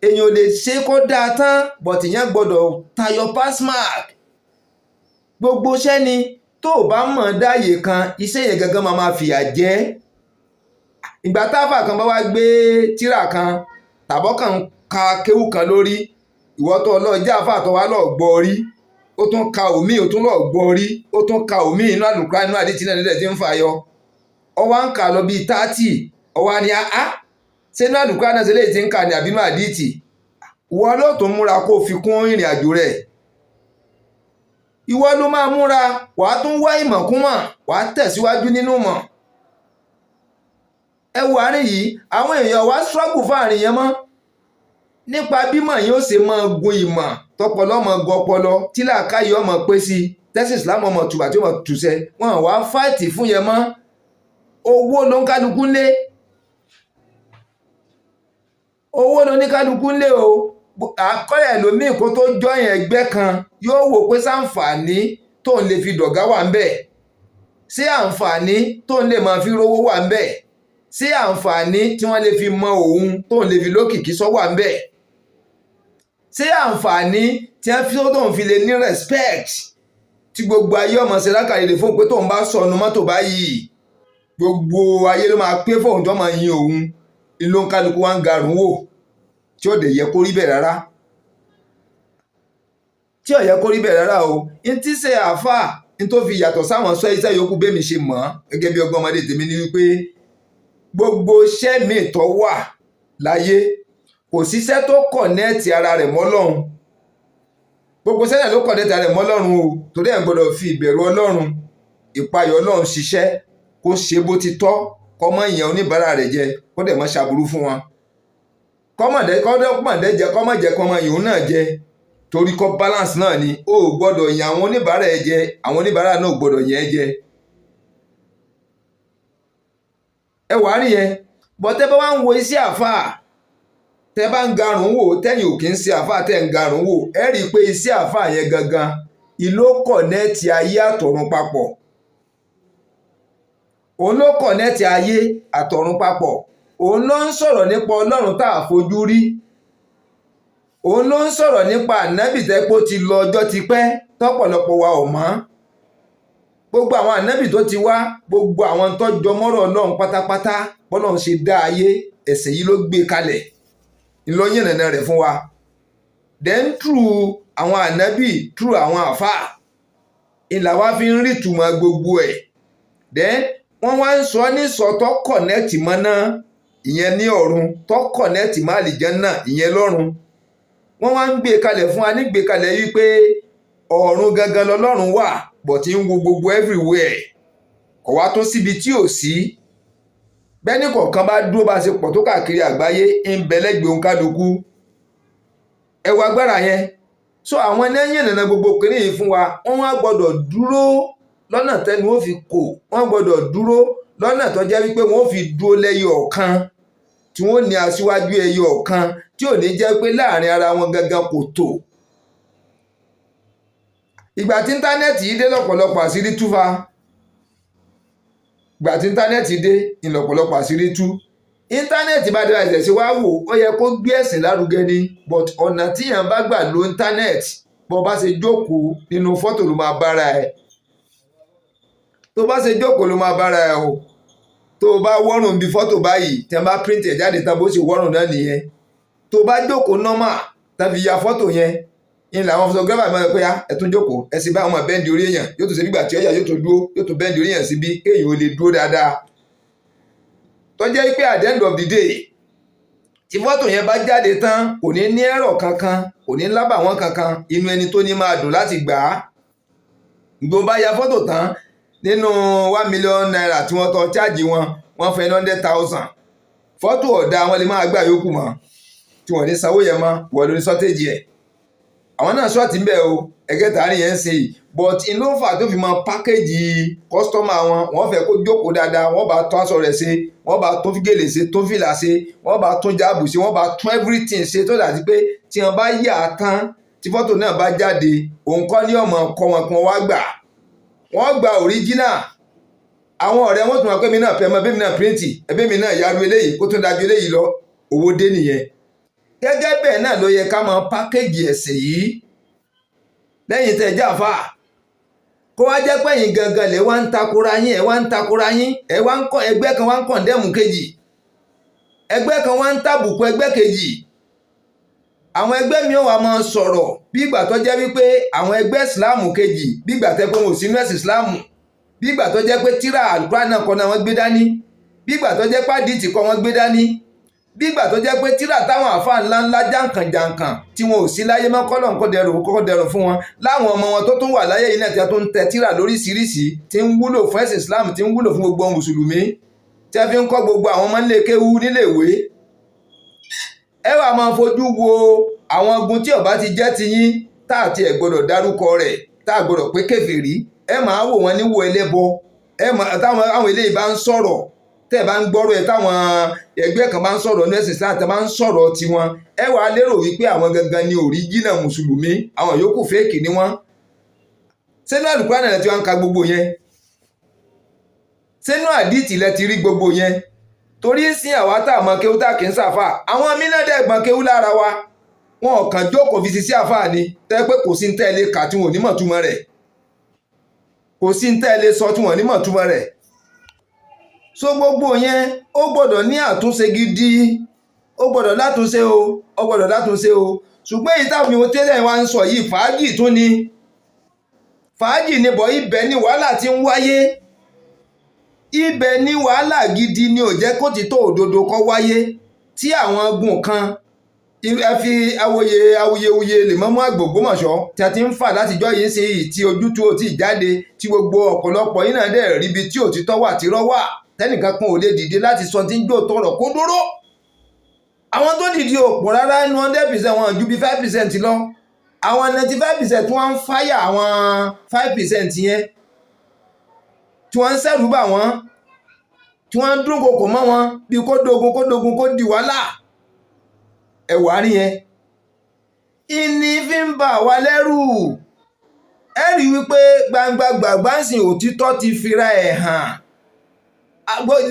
èèyàn ò lè ṣe kó dáa tán but ìyẹn gbọ́dọ̀ tayọ pass mark. gbogbo iṣẹ́ ni tó o bá mọ̀ dáàyè kan, iṣẹ́ yẹn gangan máa fìyà jẹ. ìgbà táfà kan bá wá gbé tírà kan tàbọ́ kan ka kéwú kan lórí, ìwọ tó ọlọ́ọ̀jẹ́ àfà tó wá lọ́ọ̀ gbọ́ rí, ó tún ka òmí, ó tún lọ́ọ̀ gbọ́ rí, ó tún ka òmí inú àlùkùránì inú àdìtì náà nílẹ̀ tí ń fà yọ. ọwọ́ ń kà lọ bíi 30, ọwọ́ ni ṣé inú àlùkùránì náà ṣe léyìí tí ń kà ní àbínú àdìtì. ìwọ ló tún múra kó fi kún ìrìn àjò rẹ̀. ìwọ ló máa múra, wàá tún wá ìmọ̀ kún mọ̀, wàá tẹ̀síwájú nínú mọ̀. ẹ wo àárín yìí, àwọn èèyàn wá struggle fáàrin yẹn mọ́ nípa bímọ̀ yín ó ṣe máa gun ìmọ̀ tọpọlọ ọmọ gun ọpọlọ tí làákàyè ọmọ pé sí tẹ́sí Islam ọmọ tùbà tí ọmọ tùṣẹ. wọn wá fáìtì fún yẹn mọ́. owó ló ń kálukú lé, owó ló ní kálukú lé o. àkọlẹ̀ ẹlòmíì kó tó jọyìn ẹgbẹ́ kan yóò wò pé sáǹfààní tó ń lè fi dọ̀gá wà ń bẹ̀, sí àǹfààní tó ń lè máa fi rówó wà ń bẹ̀, sí àǹfààní tí wọ́n lè fi mọ òun tó ń lè fi lókìkí sọ wà ń bẹ̀, sí àǹfààní tí wọ́n fi tó ń fi lè ní respect tí gbogbo ayé ọmọ ṣe lákàlẹ̀ lè fún pé tóun bá sọnù mọ́tò báyìí gbogbo ayé ló máa pé fóun tó máa yin òun. ìlú kálukú wa ń garùn wò tí ó dẹ̀ yẹ kó rí bẹ́ẹ̀ rárá, tí ó yẹ kó rí bẹ́ẹ̀ rárá o. n tí ṣe àáfàá n tó fi yàtọ̀ sáwọn sọ iṣẹ́ yòókù bẹ́ẹ̀ mi ṣe mọ̀ gẹ́gẹ́ bí ọgbọ́n ọmọdé tèmi ni wípé gbogbo iṣẹ́ mi tó wà láyé kò síṣẹ́ tó kọ̀nẹ́ẹ̀tì ara rẹ̀ mọ́ Ọlọ́run. gbogbo iṣẹ́ náà ló kọ̀nẹ́ẹ̀tì ara rẹ̀ mọ́ Ọlọ́run o, torí ẹ̀ gbọ́dọ̀ fi ìbẹ̀rù Ọlọ́run, ìpayọ̀ Ọlọ́run ṣiṣẹ́, kó ṣe bó ti tọ́, kọ́ mọ́ ìyẹn oníbàárà rẹ̀ jẹ, kó dẹ̀ mọ́ ṣàbùrú fún wọn. kọ́mọ̀dé jẹ kọ́mọ̀ jẹ kọ́mọ ìhun náà jẹ, torí kọ́ balance náà ni. o gbọ́dọ̀ yàn àwọn oníbàárà ẹ jẹ, àwọn oníbàárà náà gbọ́dọ̀ yàn ẹ jẹ. ẹ wà á rí yẹn bọ́ tẹ́ bá wá ń wo iṣẹ́ àfáà, tẹ́ bá ń garùn wò, tẹ́yìn ò kí ń ṣe àfáà tẹ́ ń garùn wò, ẹ rí i pé iṣẹ́ àfáà yẹn gangan ìló kọ̀nẹ́ẹ̀tì ayé àtọ̀run papọ̀. òun ló kọ̀nẹ́ẹ̀tì ayé àtọ̀run papọ̀. òun ló ń sọ̀rọ̀ nípa Ọlọ́run tá a fojú rí. òun ló ń sọ̀rọ̀ nípa ànábì tẹ́pọ̀ ti lọ ọjọ́ ti pẹ́ tọ́pọ̀lọpọ̀ wa ò mọ̀. gbogbo àwọn ànábì tó ti wá, gbogbo àwọn tó jọ mọ́rọ̀ Ọlọ́run pátápátá, bọ́lọ́run ṣe dá ayé, ẹ̀sìn yìí ló gbé kalẹ̀ ńlọyìn nànà rẹ̀ fún wa. then through àwọn ànábì, through àwọn àfáà, ìlà wa fi ń rí ìtumọ̀ gbogbo ẹ̀. then wọ́n wá ń sọ ní sọ tó kọ̀nẹ́ẹ̀tì mọ́ náà, ìyẹn ní ọ̀run, tó kọ̀nẹ́ẹ̀tì má àlìjánnà ìyẹn lọ́run. wọ́n wá ń gbé kalẹ̀ fún wa nígbé kalẹ̀ wípé ọ̀run gangan lọ́lọ́run wà bọ̀ tí ń wo gbogbo everywhere, kò wá tó síbi tí ò sí. bẹ́ẹ̀ni kọ̀ọ̀kan bá dúró bá ṣe pọ̀ tó káàkiri àgbáyé ń bẹ lẹ́gbẹ̀ẹ́ òǹkálukú. ẹ wo agbára yẹn. so àwọn lẹ́yìn ìnana gbogbo kìnìún yìí fún wa, wọ́n wá gbọ́dọ̀ dúró lọ́nà tẹ́nu ó fi kò, wọ́n gbọ́dọ̀ dúró lọ́nà tó jẹ́ wípé wọ́n fi dúró lẹ́yọ ọ̀kan tí wọ́n ní aṣíwájú ẹyọ kan tí ò ní jẹ́ pé láàrin ara wọn gangan kò tó. Ìgbà tí íńtánẹ́ẹ̀tì yìí dé lọ́pọ̀lọpọ̀ àṣírí tú fa. Ìgbà tí íńtánẹ́ẹ̀tì dé ìlọ̀pọ̀lọpọ̀ àṣírí tú. Íńtánẹ́ẹ̀tì bá dára ìṣẹ̀ṣẹ̀ wá wò ó yẹ kó gbé ẹ̀sìn lárugẹ ni, but ọ̀nà tíyàn bá gbà lo íńtánẹ́ẹ̀tì bó bá ṣe jókòó nínú fọ́tò ló máa bára ẹ̀. Tó bá ṣe jókòó ló máa bára ẹ̀ o. Tó bá wọ́rùn bí fọ́tò báyìí tí wọ́n bá print ẹ̀ jáde tán bó ṣe wọ́rùn náà nìyẹn. Tó bá jókòó nọ́mà tàbí ya fọ́tò yẹn ní làwọn photographer máa ń pẹ́ ẹ tún jókòó ẹ sì bá àwọn bẹ́ǹdì orí èèyàn yóò tún ṣe nígbà tí ọ̀yà yóò tún dúró yóò tún bẹ́ǹdì orí èèyàn síbí kéèyàn ó lè dúró dáadáa. Tó jẹ́ pé at the end of the day tí fọ́tò yẹn bá jáde tán kò ní ní ẹ̀rọ kankan kò ní lábàwọ́n kankan inú ẹni tó ní máa dùn láti gbà á. Gbogbo bá ya fọ́tò tán nínú 1 million naira tí wọ́n tọ́ cháàjì wọ́n fẹ́ 100,000 fọ́tò ọ̀dà wọn lè máa gbà yókù mọ́ tí wọ́n ní sanwó yẹn mọ́ wọ́n lórí sọ́téjì ẹ̀. Àwọn náà ṣọ́ọ̀tì ń bẹ̀ o ẹgẹ́ tààrí yẹn ń ṣe yìí but in ló fà tó fi mọ pákéjì kọ́sítọ́mà wọ́n fẹ́ kó jókòó dáadáa wọ́n bá tún aṣọ rẹ̀ ṣe wọ́n bá tún gèlè ṣe tún fìlà ṣe wọ́n bá tún jáàbù ṣe wọ́n bá tún everything ṣe tó dàbí pé tí wọ́n bá yà á tán tí fọ́tò náà bá jáde òun kọ́ ní ọmọ kọ́ wọn kí wọ́n wá gbà wọ́n gba original. Àwọn ọ̀rẹ́ wọn tún wọn pé mi náà pẹ́ mọ́ bẹ́ẹ̀ mi náà píríǹtì ẹbí mi náà yàrá eléyìí kó tún dájú eléyìí lọ owó dé nìyẹn. Gẹ́gẹ́ bẹ́ẹ̀ náà ló yẹ ká mọ pákéjì ẹ̀sìn yìí lẹ́yìn tẹ̀ jáfà kó wá jẹ́ pé ẹ̀yin gangan lè wá ń takora yín ẹ̀ wá ń takora yín ẹ̀ wá ń kọ́ ẹgbẹ́ kan wá ń kọ̀ndẹ́mù kejì ẹgbẹ́ kan wá ń tàbùkù ẹgbẹ́ kejì. Àwọn ẹgbẹ́ mi ò wá máa sọ̀rọ̀ bí ìgbà tó jẹ́ wípé àwọn ẹgbẹ́ ìsìláàmù kejì bí ìgbà tẹ́ pé wọn ò sínú ẹ̀sìn ìsìláàmù bí ìgbà tó jẹ́ pé tíra àlùkùránì náà kọ́ náà wọ́n gbé dání bí ìgbà tó jẹ́ pé àdìtì kọ́ wọ́n gbé dání bí ìgbà tó jẹ́ pé tíra táwọn àfáà ńláńlá jàǹkànjàǹkàn tí wọn ò sí láyé mọ́ kọ́lọ̀ nǹkan dẹrùn fún wọn láwọn ọmọ wọn tó tún wà láyé yìí náà tí a tún ń tẹ tíra lóríṣiríṣi tí ń wúlò fún ẹ̀sìn Islam tí ń wúlò fún gbogbo mùsùlùmí tí a fi ń kọ́ gbogbo àwọn ọmọ nílé kéwú nílé ìwé. Ẹ wá máa fojú wo àwọn ogun tí ó bá ti jẹ́ tiyín tá àti ẹ̀ gbọ́dọ̀ dárúkọ rẹ̀ tá a gbọ́dọ̀ pé kèfèrí ẹ máa wò wọ́n níwò ẹlẹ́bọ táwọn àwọn eléyìí bá ń sọ̀rọ̀ tẹ́ ẹ bá ń gbọ́rọ̀ ẹ táwọn ẹgbẹ́ kan bá ń sọ̀rọ̀ ní ẹ̀sìn Islam tẹ́ bá ń sọ̀rọ̀ tiwọn ẹ wà á lérò wípé àwọn gangan ni òríjínà mùsùlùmí àwọn yòókù fẹ́ẹ̀kì ni wọ́n. Sínú àlùkùránì lẹ ti wá ń ka gbogbo yẹn sínú àdìtì lẹ ti rí gbogbo yẹn torí sí àwa tá a mọ kéwú tá a kì í sàfà àwọn mínádẹ́ ẹ̀gbọ́n kéwú lára wa wọn ò kàn jókòó fi sí àfà ni tẹ́ pé kò sí ń tẹ́lẹ̀ kà tí wọn ò ní mọ̀ túmọ̀ rẹ̀ kò sí ń tẹ́lẹ̀ sọ tí wọn ò ní mọ̀ túmọ̀ rẹ̀. So gbogbo yẹn ó gbọ́dọ̀ ní àtúnṣe gidi ó gbọ́dọ̀ látúnṣe o ó gbọ́dọ̀ látúnṣe o ṣùgbọ́n èyí táwọn ohun tẹ́lẹ̀ wá ń sọ yìí fàájì tún ni fàájì ni bọ̀ ibẹ̀ ni wàhálà ti ń wáyé ibẹ̀ ni wàhálà gidi ni ò jẹ́ kó ti tó òdodo kó wáyé tí àwọn gun kan ẹ fi awuyewuye Lèmọ́mù Àgbà Ògbómọ̀ṣọ́ tí a ti ń fà látijọ́ yìí sí tí ojútùú ò tí ì jáde tí gbogbo ọ̀pọ̀lọpọ̀ yìí náà dẹ̀ ríbi tí òtítọ́ wà tí rọ́ wà tẹ́nìkan kan ò lè dìde láti sọ tí ń jò tọrọ kó dúró. Àwọn tó dìde òpò rárá inú 100% wọn ju bí 5% lọ àwọn 95% wọ́n ń fáyà àwọn 5% yẹn tí wọ́n ń ṣẹ̀rù bà wọ́n tí wọ́n ń dúnkokò mọ́ wọn bí kó dogun kó di wàhálà ẹ̀wà rí yẹn ìní fi ń bà wá lẹ́rù. Ẹ rí wípé gbangba gbàgbà ń sìn òtítọ́ ti fira ẹ̀ hàn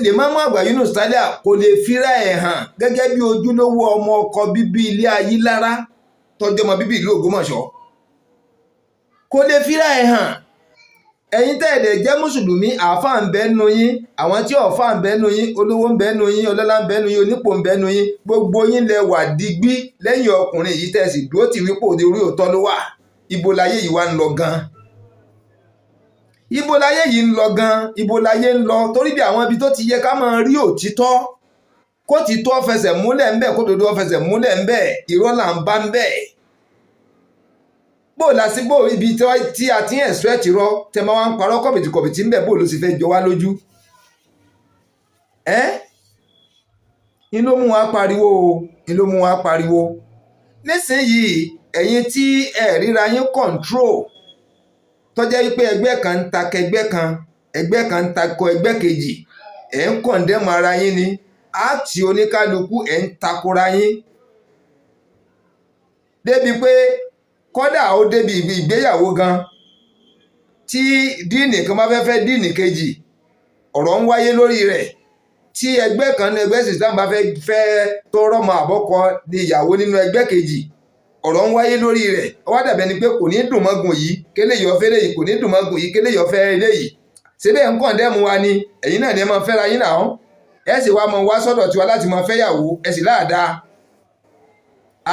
Lèmọ́mù Àgbà Yunus Taliah kò lè fira ẹ̀ hàn gẹ́gẹ́ bí ojúlówó ọmọ ọkọ bíbí ilé Ayílára tọ́jú ọmọ bíbí ìlú Ògbómọ̀ṣọ́ kò lè fira ẹ̀ hàn. Ẹ̀yin tẹ́ẹ̀dẹ̀ jẹ́ mùsùlùmí àáfàá ń bẹ nínú yín àwọn tí ọ̀fà ń bẹ nínú yín olówó ń bẹ nínú yín ọlọ́lá ń bẹ nínú yín onípò ń bẹ nínú yín gbogbo yín lẹ wà digbí lẹ́yìn ọkùnrin yìí tẹ̀sí dúró tì wípé òde orí òótọ́ ló wà. Ibo láyé yìí wá ń lọ gan ibo láyé yìí ń lọ gan ibo láyé ń lọ torí bí àwọn ibi tó ti yẹ ká máa rí òtítọ́ kó ti tó fẹsẹ̀ múlẹ̀ ńbẹ̀ kó dodo fẹsẹ̀ múlẹ̀ ńbẹ̀ irọ́ là ń bá ńbẹ̀. Bó lásìgbò ibi tí a ti ń expect rọ tẹ máa ń parọ́ kọ̀bìtì ńbẹ̀ bó ló sì fẹ́ jọ wá lójú. Ní ló mú wa pariwo ní ló mú wa pariwo nísìnyìí ẹ̀yin tí ẹ̀ ríra yín control tọ́jẹ́ wípé ẹgbẹ́ kan ń takọ ẹgbẹ́ kan ń takọ ẹgbẹ́ kejì ẹ̀ ń kọ̀ndẹ́mù ara yín ni áàtì oníkálukú ẹ̀ ń takora yín débi pé kọ́dà ó débi ìgbéyàwó gan tí díìnì kan bá fẹ́ díìnì kejì ọ̀rọ̀ ń wáyé lórí rẹ̀ tí ẹgbẹ́ kan ní ẹgbẹ́ Islam bá fẹ́ tó rọ́mọ àbọ́kọ ní ìyàwó nínú ẹgbẹ́ kejì ọ̀rọ̀ ń wáyé lórí rẹ̀ ó wá dàbí ẹni pé kò ní dùn mọ́gùn yìí kélé yọ fẹ́ léyìí kò ní dùn mọ́gùn yìí kélé yọ fẹ́ léyìí síbẹ̀ ń kàn dẹ́mu wa ni ẹ̀yin náà ni ẹ máa fẹ́ra yín náà ẹ sì wá mọ wá sọ́dọ̀ tiwa láti máa fẹ́yàwó ẹ sì láàdáa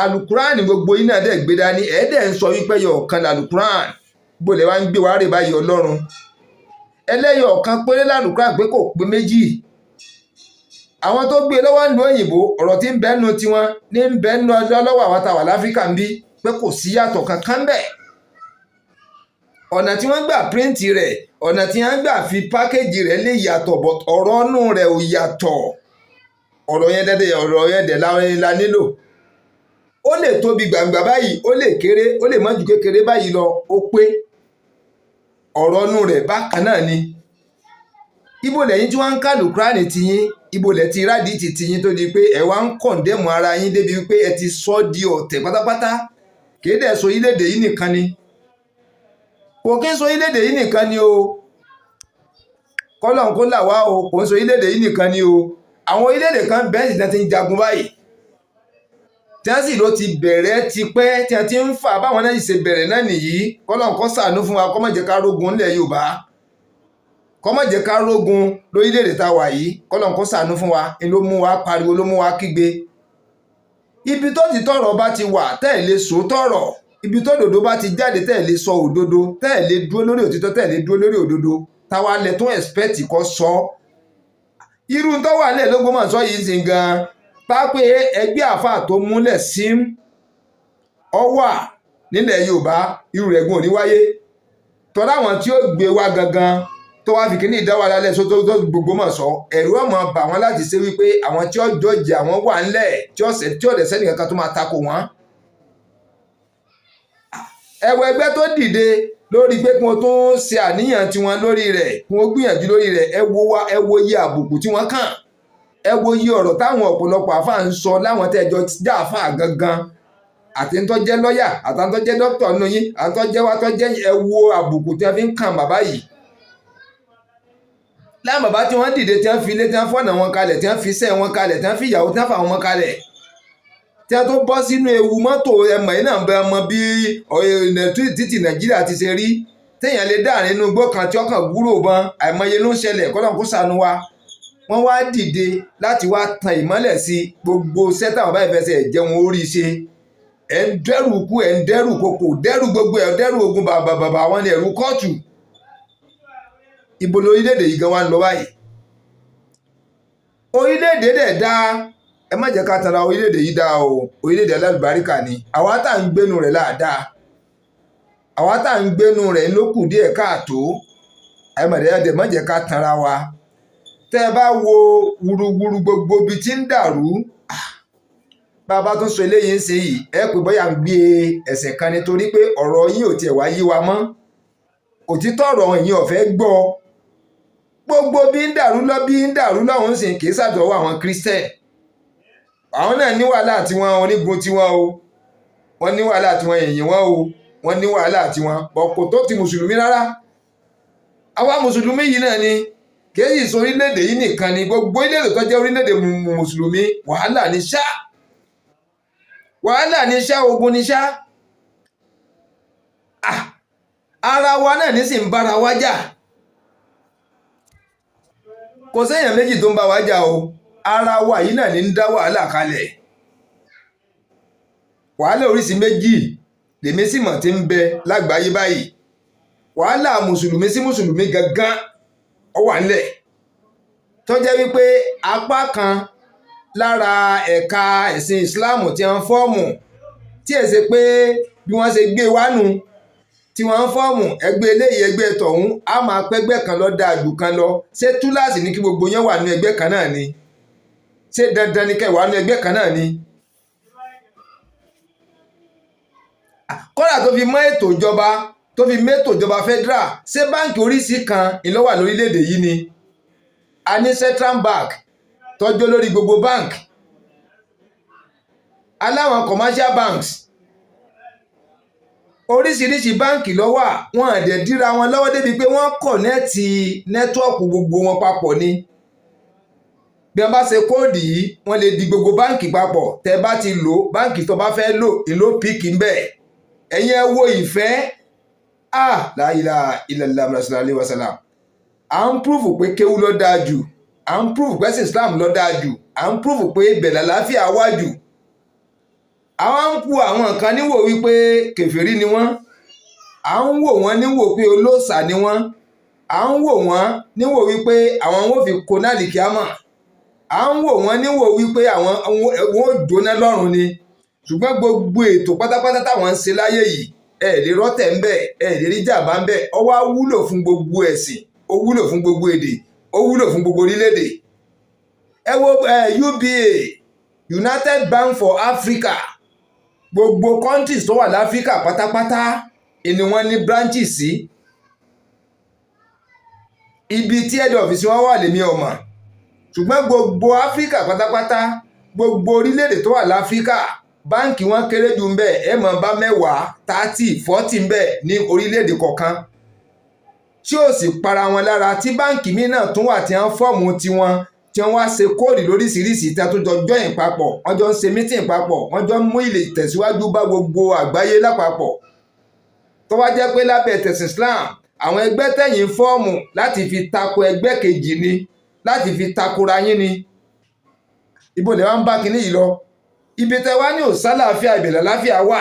alukuran gbogbo yín náà dẹ̀ gbé dání ẹ dẹ̀ ń sọ wípé yọ ọ̀kan alukuran gbọ́dọ̀ wá ń gbé wàá rè báyìí ọlọ́run ẹlẹ́yọ̀ ọ̀kan péré lálùkuran pé kò pé méjì àwọn tó gbé lọ́wọ́ ń lo òyìnbó ọ̀rọ̀ tí ń bẹ nínú tiwọn ní ń bẹ nínú ọjọ́ lọ́wọ́ àwọn tàwa láfíríkà ń bí pé kò sí yàtọ̀ kankan bẹ́ẹ̀ ọ̀nà tí wọ́n gbà píríǹtì rẹ̀ ọ̀nà tí wọ́n gbà fi pákéjì rẹ̀ lè yàtọ̀ but ọ̀rọ̀ inú rẹ̀ ò yàtọ̀ ọ̀rọ̀ yẹn dẹ̀ la nílò ó lè tóbi gbàǹgbà báyìí ó lè kéré ó lè má ju kékeré báyìí lọ ó pé ọ̀rọ̀ inú rẹ̀ bákan náà ni ibo lẹ́yìn tí wọ́n ń kálù kúránì tiyín ibo lẹ́ ti rádìí ti tiyín tó di pé ẹ wá ń kọ̀ǹdẹ́mù ara yín débi pé ẹ ti sọ di ọ̀tẹ̀ pátápátá kìí dẹ̀ sọ orílẹ̀-èdè yìí nìkan ni kò kí ń sọ orílẹ̀-èdè yìí nìkan ni o kọ́lọ̀ kó là wá o kò ń sọ orílẹ̀-èdè yìí nìkan ni o àwọn orílẹ̀-èdè kan bẹ́ẹ̀ sì ti ń jagun báyìí tí wọ́n sì ló ti bẹ̀rẹ̀ tipẹ́ tí wọ́n ti ń fà báwọn náà ṣe bẹ̀rẹ̀ náà nìyí kọ́lọ̀ kó ṣàánú fún wa kó má jẹ́ ká rógun ńlẹ̀ Yorùbá kó má jẹ́ ká rógun lórílẹ̀-èdè tá a wà yìí kọ́lọ̀ kó ṣàánú fún wa ni ló mú wa pariwo ló mú wa kígbe ibi tó ti tọ̀rọ̀ bá ti wà tẹ́ ẹ̀ lè sọ tọ̀rọ̀ ibi tó òdodo bá ti jáde tẹ́ ẹ̀ lè sọ òdodo tẹ́ ẹ̀ lè dúró lórí òtítọ́ tẹ́ ẹ̀ lè dúró lórí òdodo táwa lẹ tó expect kó sọ irú tó wà nílẹ̀ l'Ógbómọ̀ṣọ́ yìí sì gan pápẹ́ ẹgbẹ́ àáfàá tó múlẹ̀ sí ọwà nílẹ̀ Yorùbá irú rẹ̀ gùn ò ní wáyé tọ́lá àwọn tí ó gbé wá gangan tó wá fi kíní ìdáwà lálẹ́ sótó tó Ògbómọ̀ṣọ́ ẹ̀rù ọmọ bà wọ́n láti ṣe wípé àwọn tí ó jọjì àwọn wà ńlẹ̀ tí ó dẹ̀ sẹ́nì kankan tó máa takò wọ́n. ẹ̀wọ̀ ẹgbẹ́ tó dìde lórí pé kí wọ́n tó ṣe àníyàn tiwọn lórí rẹ̀ kí wọ́n gbìyànjú lórí rẹ̀ ẹ wo iye àbùkù tí wọ́n kàn ẹ wo iye ọ̀rọ̀ táwọn ọ̀pọ̀lọpọ̀ àfáà ń sọ láwọn tẹ́jọ já àfáà gangan àti ń tó jẹ́ lọ́yà àtàwọn tó jẹ́ dókítà nínú yín àti tó jẹ́ wá tó jẹ́ ẹ wo àbùkù tí wọ́n fi ń kàn bàbá yìí láwọn bàbá tí wọ́n dìde tí wọ́n fi ilé tí wọ́n fọ̀nà wọn kalẹ̀ tí wọ́n fi iṣẹ́ wọn kalẹ̀ tí wọ́n fi ìyàwó tí wọ́n fà wọn kalẹ̀ tí wọ́n tó bọ́ sínú ewu mọ́tò ẹmọ̀ yìí náà bẹ ọmọ bí títì Nàìjíríà ti ṣe rí téèyàn lè dáàrin inú igbó kan tí ọkàn gúrò bọn àìmọye ló ń ṣẹlẹ̀ kọ́lọ́n kó ṣàánú wa wọ́n wá dìde láti wá tan ìmọ́lẹ̀ sí gbogbo sẹ́tà bàbá ìfẹsẹ̀ jẹun orí ṣe ẹ̀ ń dẹ́rù kú ẹ̀ ń dẹ́rù kòkò dẹ́rù gbogbo ẹ̀ dẹ́rù ogun bàbà wọn ni ẹ̀rù kóòtù ibo lórílẹ̀-èdè yìí gan wá ń lọ báyìí orílẹ̀-èdè dẹ̀ dá ẹ má jẹ́ ká tara orílẹ̀-èdè yìí dá o orílẹ̀-èdè alálùbáríkà ni àwa tá à ń gbénu rẹ̀ láàdáa àwa tá à ń gbénu rẹ̀ ló kù díẹ̀ káàtó ẹ má jẹ́ ká tara wa tẹ́ ẹ bá wo wuruwuru gbogbo ibi tí ń dàrú bàbá tó sọ eléyìí ń ṣe yìí ẹ pé bóyá ń gbé ẹsẹ̀ kan nítorí pé ọ̀rọ̀ yìí ò tiẹ̀ wá yí wa mọ́ òtítọ́ ọ̀rọ̀ yìí ò fẹ́ gbọ́ gbogbo bí ń dàrú lọ́hùn ń sìn kì í ṣàdọ̀wọ́ àwọn Christian àwọn náà ní wàhálà tiwọn onígun tiwọn o wọ́n ní wàhálà tiwọn èyìn wọn o wọ́n ní wàhálà tiwọn bọ̀ kò tó ti mùsùlùmí rárá àwa mùsùlùmí yìí náà ni kìí sọ orílẹ̀-èdè yìí nìkan ni gbogbo orílẹ̀-èdè tó jẹ́ orílẹ̀-èdè mùsùlùmí wàhálà ní ṣá ogun ní ṣá ara wa náà ní sì ń bára wa jà kò séèyàn méjì tó ń bá wa jà o ara wa yìí náà ní ń dá wàhálà kalẹ̀ wàhálà oríṣi méjì lèmi sì mọ̀ tí ń bẹ lágbàáyé báyìí wàhálà mùsùlùmí sí mùsùlùmí gangan ó wà nílẹ̀ tó jẹ́ wípé apá kan lára ẹ̀ka ẹ̀sìn ìsìláàmù tí wọ́n fọ́ọ̀mù tí ẹ̀ ṣe pé bí wọ́n ṣe gbé wánu tí wọ́n ń fọ́ọ̀mù ẹgbẹ́ eléyìí ẹgbẹ́ tọ̀hún á máa pẹ́gbẹ́ kan lọ dáa jù kan lọ ṣé túláàsì ní kí gbogbo yẹn wà ní ẹgbẹ́ kan náà ni ṣé dandan ní kẹ́ wà ní ẹgbẹ́ kan náà ni. kọ́dà tó fi mọ́ ètò ìjọba tó fi mẹ́tò ìjọba federal ṣé báǹkì oríṣìí kan ìlọ́wà lórílẹ̀‐èdè yìí ni a ní Central Bank tọ́jú lórí gbogbo bank, aláwọn commercial banks, oríṣiríṣi báǹkì ló wà. Wọ́n àdẹ̀ dírà wọn lọ́wọ́ débi pé wọ́n kọ̀nẹ́ẹ̀tì nẹ́tíwọ́ọ̀kù gbogbo wọn papọ̀ ni. Bí wọ́n bá ṣe kóòdì yìí wọ́n lè di gbogbo báǹkì papọ̀. Tẹ́ bá ti lò báǹkì tó bá fẹ́ lò ìlò píkì ń bẹ̀. Ẹ̀yin ẹ wo ìfẹ́ la ilaha illallah sallallahu alaihi wasallam. À ń púrùfù pé kéwú ló dáa jù, à ń púrùfù pé ẹ̀sìn Islam ló dáa jù, à ń púrùfù pé bẹ̀rẹ̀ àlàáfíà wà jù. Àwọn ń kú àwọn kan níwò wípé kèfèrí ni wọ́n, à ń wò wọ́n níwò pé olóòṣà ni wọ́n, à ń wò wọ́n níwò wípé àwọn wọn fi kó náà lè kíámà, à ń wò wọ́n níwò wípé àwọn wọn ò jóná lọ́run ni. Ṣùgbọ́n gbogbo ètò pátápátá táwọn ń ṣe láyé yìí lè rọ́tẹ̀ ń bẹ̀, lè rí jàmbá ń bẹ̀. Ó wá wúlò fún gbogbo ẹ̀sìn, ó wúlò fún gbogbo èdè, ó wúlò fún gbogbo orílẹ̀-èdè. Ẹ wo UBA, United Bank for Africa, gbogbo countries tó wà láfíríkà pátápátá ni wọ́n ní branches sí. Ibi tí head office wọn wà lèmi ò mọ̀, ṣùgbọ́n gbogbo áfíríkà pátápátá, gbogbo orílẹ̀-èdè tó wà láfíríkà, báǹkì wọn kéré jù ń bẹ ẹ máa bá 10, 30, 40 ń bẹ ní orílẹ̀-èdè kọ̀ọ̀kan, tí ó sì para wọn lára. Tí báǹkì míì náà tún wà tí wọ́n fọ́ọ̀mù tiwọn, tí wọ́n wá ṣe kóòdì lóríṣiríṣi tí a tún jọ join papọ̀, wọ́n jọ ń ṣe meeting papọ̀, wọ́n jọ ń mú ilé ìtẹ̀síwájú bá gbogbo àgbáyé lápapọ̀. Tó wá jẹ́ pé lábẹ́ tẹ̀sìn Islam, àwọn ẹgbẹ́ tẹ̀yìn fọ́ọ̀mù láti fi tako ẹgbẹ́ kejì ni, láti fi takora yín ni. Ibo lẹ wá ń bá kinní yìí lọ? Ibi tẹ wá ní òsálàáfíà ìbẹ̀lẹ̀ àláfíà wà.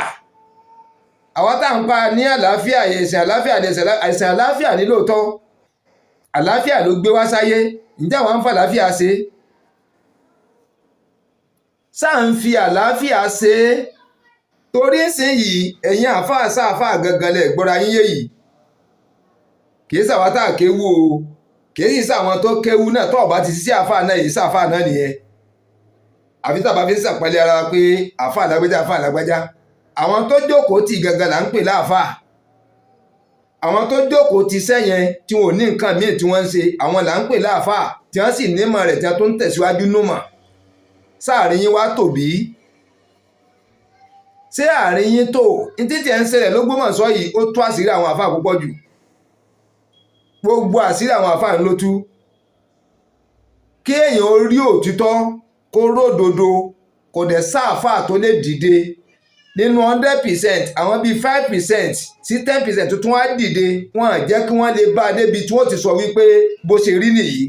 Àwọn tá à ń pa ní àláfíà, ẹ̀sìn àláfíà ní ẹ̀sìn àláfíà ní lóòótọ́. Àláfíà ló gbé wá sáyé. Ǹjẹ́ àwọn ń fa àláfíà ṣe? Sáà ń fi àláfíà ṣe? Torí ìsinyìí ẹ̀yin àfáà sáàfáà gangan lẹ̀ gbọ́ra yín yé yìí. Kì í sàwọn tá à kéwú o, kì í sàwọn tó kéwú náà tó ọ̀bá ti sí àfáà náà yìí sáàfáà náà nìyẹn. Àfi tàbá fi ń sàpẹ́lẹ̀ ara pé àfáà lágbájá àfáà lágbájá. Àwọn tó jókòó tì gangan là ń pè láàfáà. Àwọn tó jókòó ti sẹ́yẹn tí wọn ò ní nǹkan míì tí wọ́n ń ṣe, àwọn là ń pè láàfáà, tí wọ́n sì nímọ̀ rẹ̀ tí wọ́n tó ń tẹ̀síwájú númọ̀. Sáàrin yín wá tò bí? Ṣé àárín yín tó? Ní títí ẹ̀ ń ṣẹlẹ̀ l'Ógbómọ̀ṣọ́ yìí ó tú àṣírí àwọn àfáà púpọ̀ jù. Gbogbo àṣírí àwọn àfáà ló tú. Kí èèyàn ó rí òtítọ́, kó ródodo, kò dẹ̀ sáàfáà tó lè dìde. Nínú 100%, àwọn bíi 5% sí 10% tuntun wá dìde, wọ́n á jẹ́ kí wọ́n lè bá a débi tí wọ́n ti sọ wípé bó ṣe rí nìyí.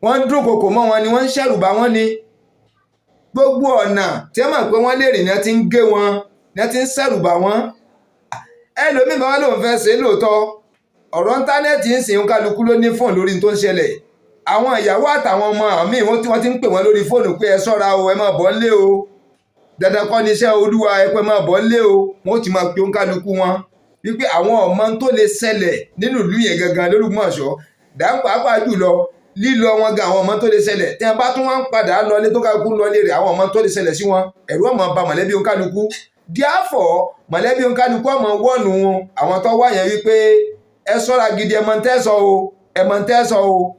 Wọ́n ń dúnkokò mọ́ wọn ni, wọ́n ń ṣẹ̀rù bà wọ́n ni. Gbogbo ọ̀nà tí wọ́n mọ̀ pé wọ́n lè rìn ní wọ́n ti ń gé wọn, ní wọ́n ti ń ṣẹ̀rù bà wọ́n. Ẹlòmíì bá wọn lòun fẹ́ ṣe lóòótọ́. Ọ̀rọ̀ íńtánẹ́ẹ̀tì ń sìn kálukú ló ní fóònù lórí tó ń ṣẹlẹ̀. Àwọn ìyàwó àtàwọn ọmọ àmì wọ́n ti ń pè wọ́n lórí fóònù pé ẹ ṣọ́ra o, ẹ má bọ́ ńlé o. Dandan kọ́ ni iṣẹ́ Olúwa, ẹ pé má bọ́ ńlé o. Wọ́n ti máa pe kálukú wọn wípé àwọn ọmọ tó lè ṣẹlẹ̀ nínú ìlú yẹn gangan l'Ógbómọ̀ṣọ́. Pàápàá jùlọ lílọ wọn gan àwọn ọmọ tó lè ṣẹlẹ̀. Tí wọ́n bá tún wá ń padà lọlé tó kálukú lọlé rẹ̀, àwọn ọmọ tó lè ṣẹlẹ̀ sí wọn, ẹ̀rù ọmọ ba mọ̀lẹ́bí kálukú. Therefore mọ̀lẹ́bí kálukú ọmọ wọ́ọ̀nù àwọn tó wá yẹn wípé ẹ ṣọ́ra gidi, ẹ mọ̀ ń tẹ́sọ̀ o, ẹ mọ̀ ń tẹ́sọ̀ o.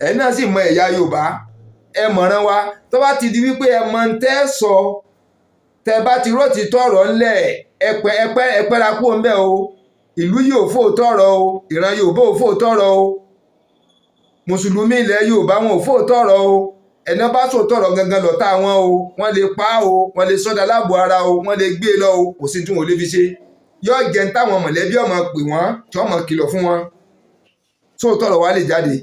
Ẹ náà sì mọ ẹ̀yà Yorùbá, ẹ mọ̀ràn wa. Tó bá ti di wípé ẹ mọ̀ ń tẹ́sọ̀, tẹ bá ti róòtì tọ̀rọ̀ ńlẹ̀, ẹpẹ́ra kú ńbẹ̀ o. Ìlú yóò fò tọ̀rọ̀ o, ìran Yorùbá ò fò tọ̀rọ̀ o, mùsùlùmí ilẹ̀ Yorùbá wọn ò fò tọ̀rọ̀ o. Ẹ̀nà bá sọ tọ̀rọ̀ gangan lọ̀tá wọn o, wọ́n lè pa o, wọ́n lè sọ́dà láàbò ara o, wọ́n lè gbé lọ o, kò sí tí wọn ò lè fi ṣe. Yóò jẹ́ ń táwọn mọ̀lẹ́bí ọmọ pè wọ́n tí wọ́n mọ̀ kìlọ̀ fún wọn. Sọ tọ̀rọ̀ wá lè jáde.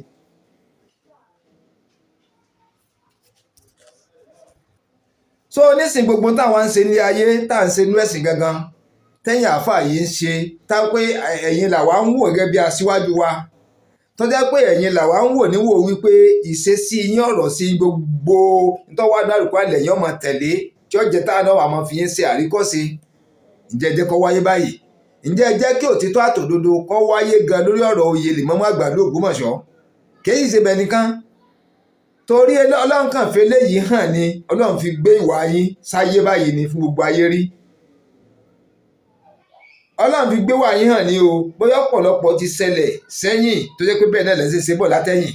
So nísìn gbogbo táwọn ń ṣe ní ayé tá à ń ṣe nú ẹ̀sìn gangan tẹ́yìn àáfàá yìí ń ṣe, tá pé ẹ̀yin làwa ń wò gẹ́gẹ́ bí aṣíwájú wa, tó jẹ́ pé ẹ̀yin làwa ń wò níwò wípé ìṣesí yín, ọ̀rọ̀ sí gbogbo ntọ́wá dárúkọ àlẹ́ yín ọmọ tẹ̀lé tí ó jẹ́ táwọn náà àmọ́ fi yín ṣe àríkọ́ṣe. Ǹjẹ́ ẹ jẹ́ kó wáyé báyìí? Ǹjẹ́ ẹ jẹ́ kí òtítọ́ àtòdodo kó wáyé gan lórí ọ̀rọ̀ oyè Lèmọ́mù Àgbà l'Ógbómọ̀ṣọ́? Kèyí ṣe bẹ́ẹ̀ nìkan, torí Ọlọ́run kàn fi eléyìí hàn ni, Ọlọ́run fi gbé ìwà yín sáyé báyìí ni fún gbogbo ayé rí. Ọlọ́run fi gbé wà yín hàn ni o. Bóyá ọ̀pọ̀lọpọ̀ ti ṣẹlẹ̀ sẹ́yìn tó jẹ́ pé bẹ́ẹ̀ náà lẹ́sìn ṣe bọ̀ látẹ̀yìn.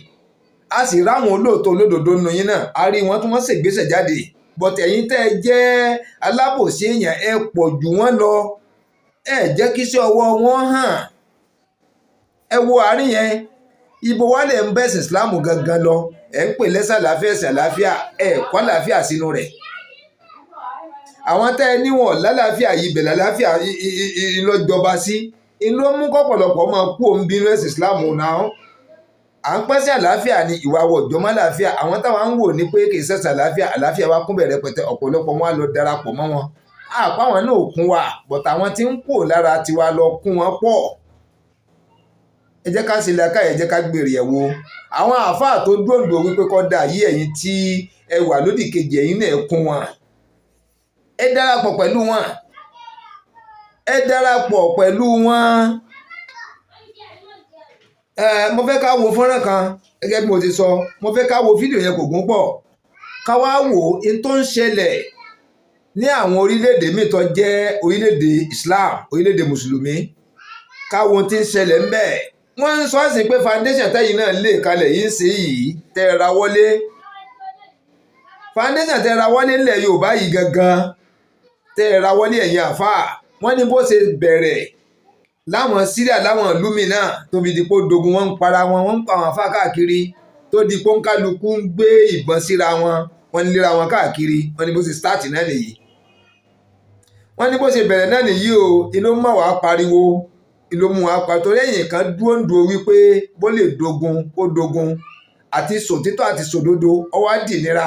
a sì ráwọn olóòótọ́ olódodo nínú yín náà a rí wọn tí wọ́n ṣègbésẹ̀ jáde bọ̀tẹ̀ ẹ̀yin tẹ́ ẹ jẹ́ alábòsí èèyàn ẹ pọ̀ jù wọ́n lọ ẹ jẹ́ kí iṣẹ́ ọwọ́ wọn hàn ẹ wo àárín yẹn ibo wa lè ń bẹ̀sìn Islam gangan lọ ẹ̀ ń pè lẹ́sà àlàáfíà ẹ̀sìn àlàáfíà ẹ̀ kọ́ àlàáfíà sínú rẹ̀ àwọn tẹ́ ẹ níwọ̀n lálàáfíà yìí bẹ̀ lálàáfíà ìlọjọba sí inú mú kọ́pọ̀lọpọ̀ máa kú òun bínú ẹ̀sìn Islam náà à ń pẹ́ sí àlàáfíà ní ìwà wọ̀jọ́ mọ́ àlàáfíà àwọn táwọn ń wò ní pé kì í ṣẹ̀ṣẹ̀ àlàáfíà wa kún bẹ̀rẹ̀ pẹ̀tẹ́ ọ̀pọ̀lọpọ̀ wọn á lọ darapọ̀ mọ́ wọn àpá wọn náà kún wa bọ̀tà àwọn tí ń kó lára tiwa lọ kún wọn pọ̀ ẹ jẹ́ ká ṣe làákà ẹ jẹ́ ká gbèrè ẹ̀ wo àwọn àáfàá tó dòǹdò wípé kọ́ da yí ẹ̀yin tí ẹ wà lódì kejì ẹ̀yin náà kún wọn ẹ darapọ̀ pẹ̀lú wọn ẹ darapọ̀ pẹ̀lú wọn mo fẹ́ ká wo fọ́nrán kan gẹ́gẹ́ bí mo ti sọ mo fẹ́ ká wo fídíò yẹn kò gún pọ̀ ká wá wò in tó ń ṣẹlẹ̀ ní àwọn orílẹ̀-èdè míì tó jẹ́ orílẹ̀-èdè Islam orílẹ̀-èdè mùsùlùmí ká wo ohun tí ń ṣẹlẹ̀ ń bẹ̀ wọ́n ń sọ sí pé foundation tẹ́yìn náà lè kalẹ̀ yìí ń ṣe yìí tẹ́ ra wọlé foundation tẹ́ ra wọlé ńlẹ̀ Yorùbá yìí gangan tẹ́ ra wọlé ẹ̀yìn àfáà wọ́n ní bó ṣe bẹ̀rẹ̀ láwọn Syria láwọn ìlú mi náà tó fi di pé dogun wọn ń para wọn wọ́n ń pa àwọn àfáà káàkiri tó di pé kálukú ń gbé ìbọn síra wọn wọ́n ń lera wọn káàkiri wọ́n ní bó ṣe start náà nìyí wọ́n ní bó ṣe bẹ̀rẹ̀ náà nìyí o inú mọ̀ wá pariwo ìlú mu apàtó lẹ́yìn kan dúró ń dúró wípé bó lè dogun ó dogun àti sòtítọ́ àti sòdodo ó wá dì nira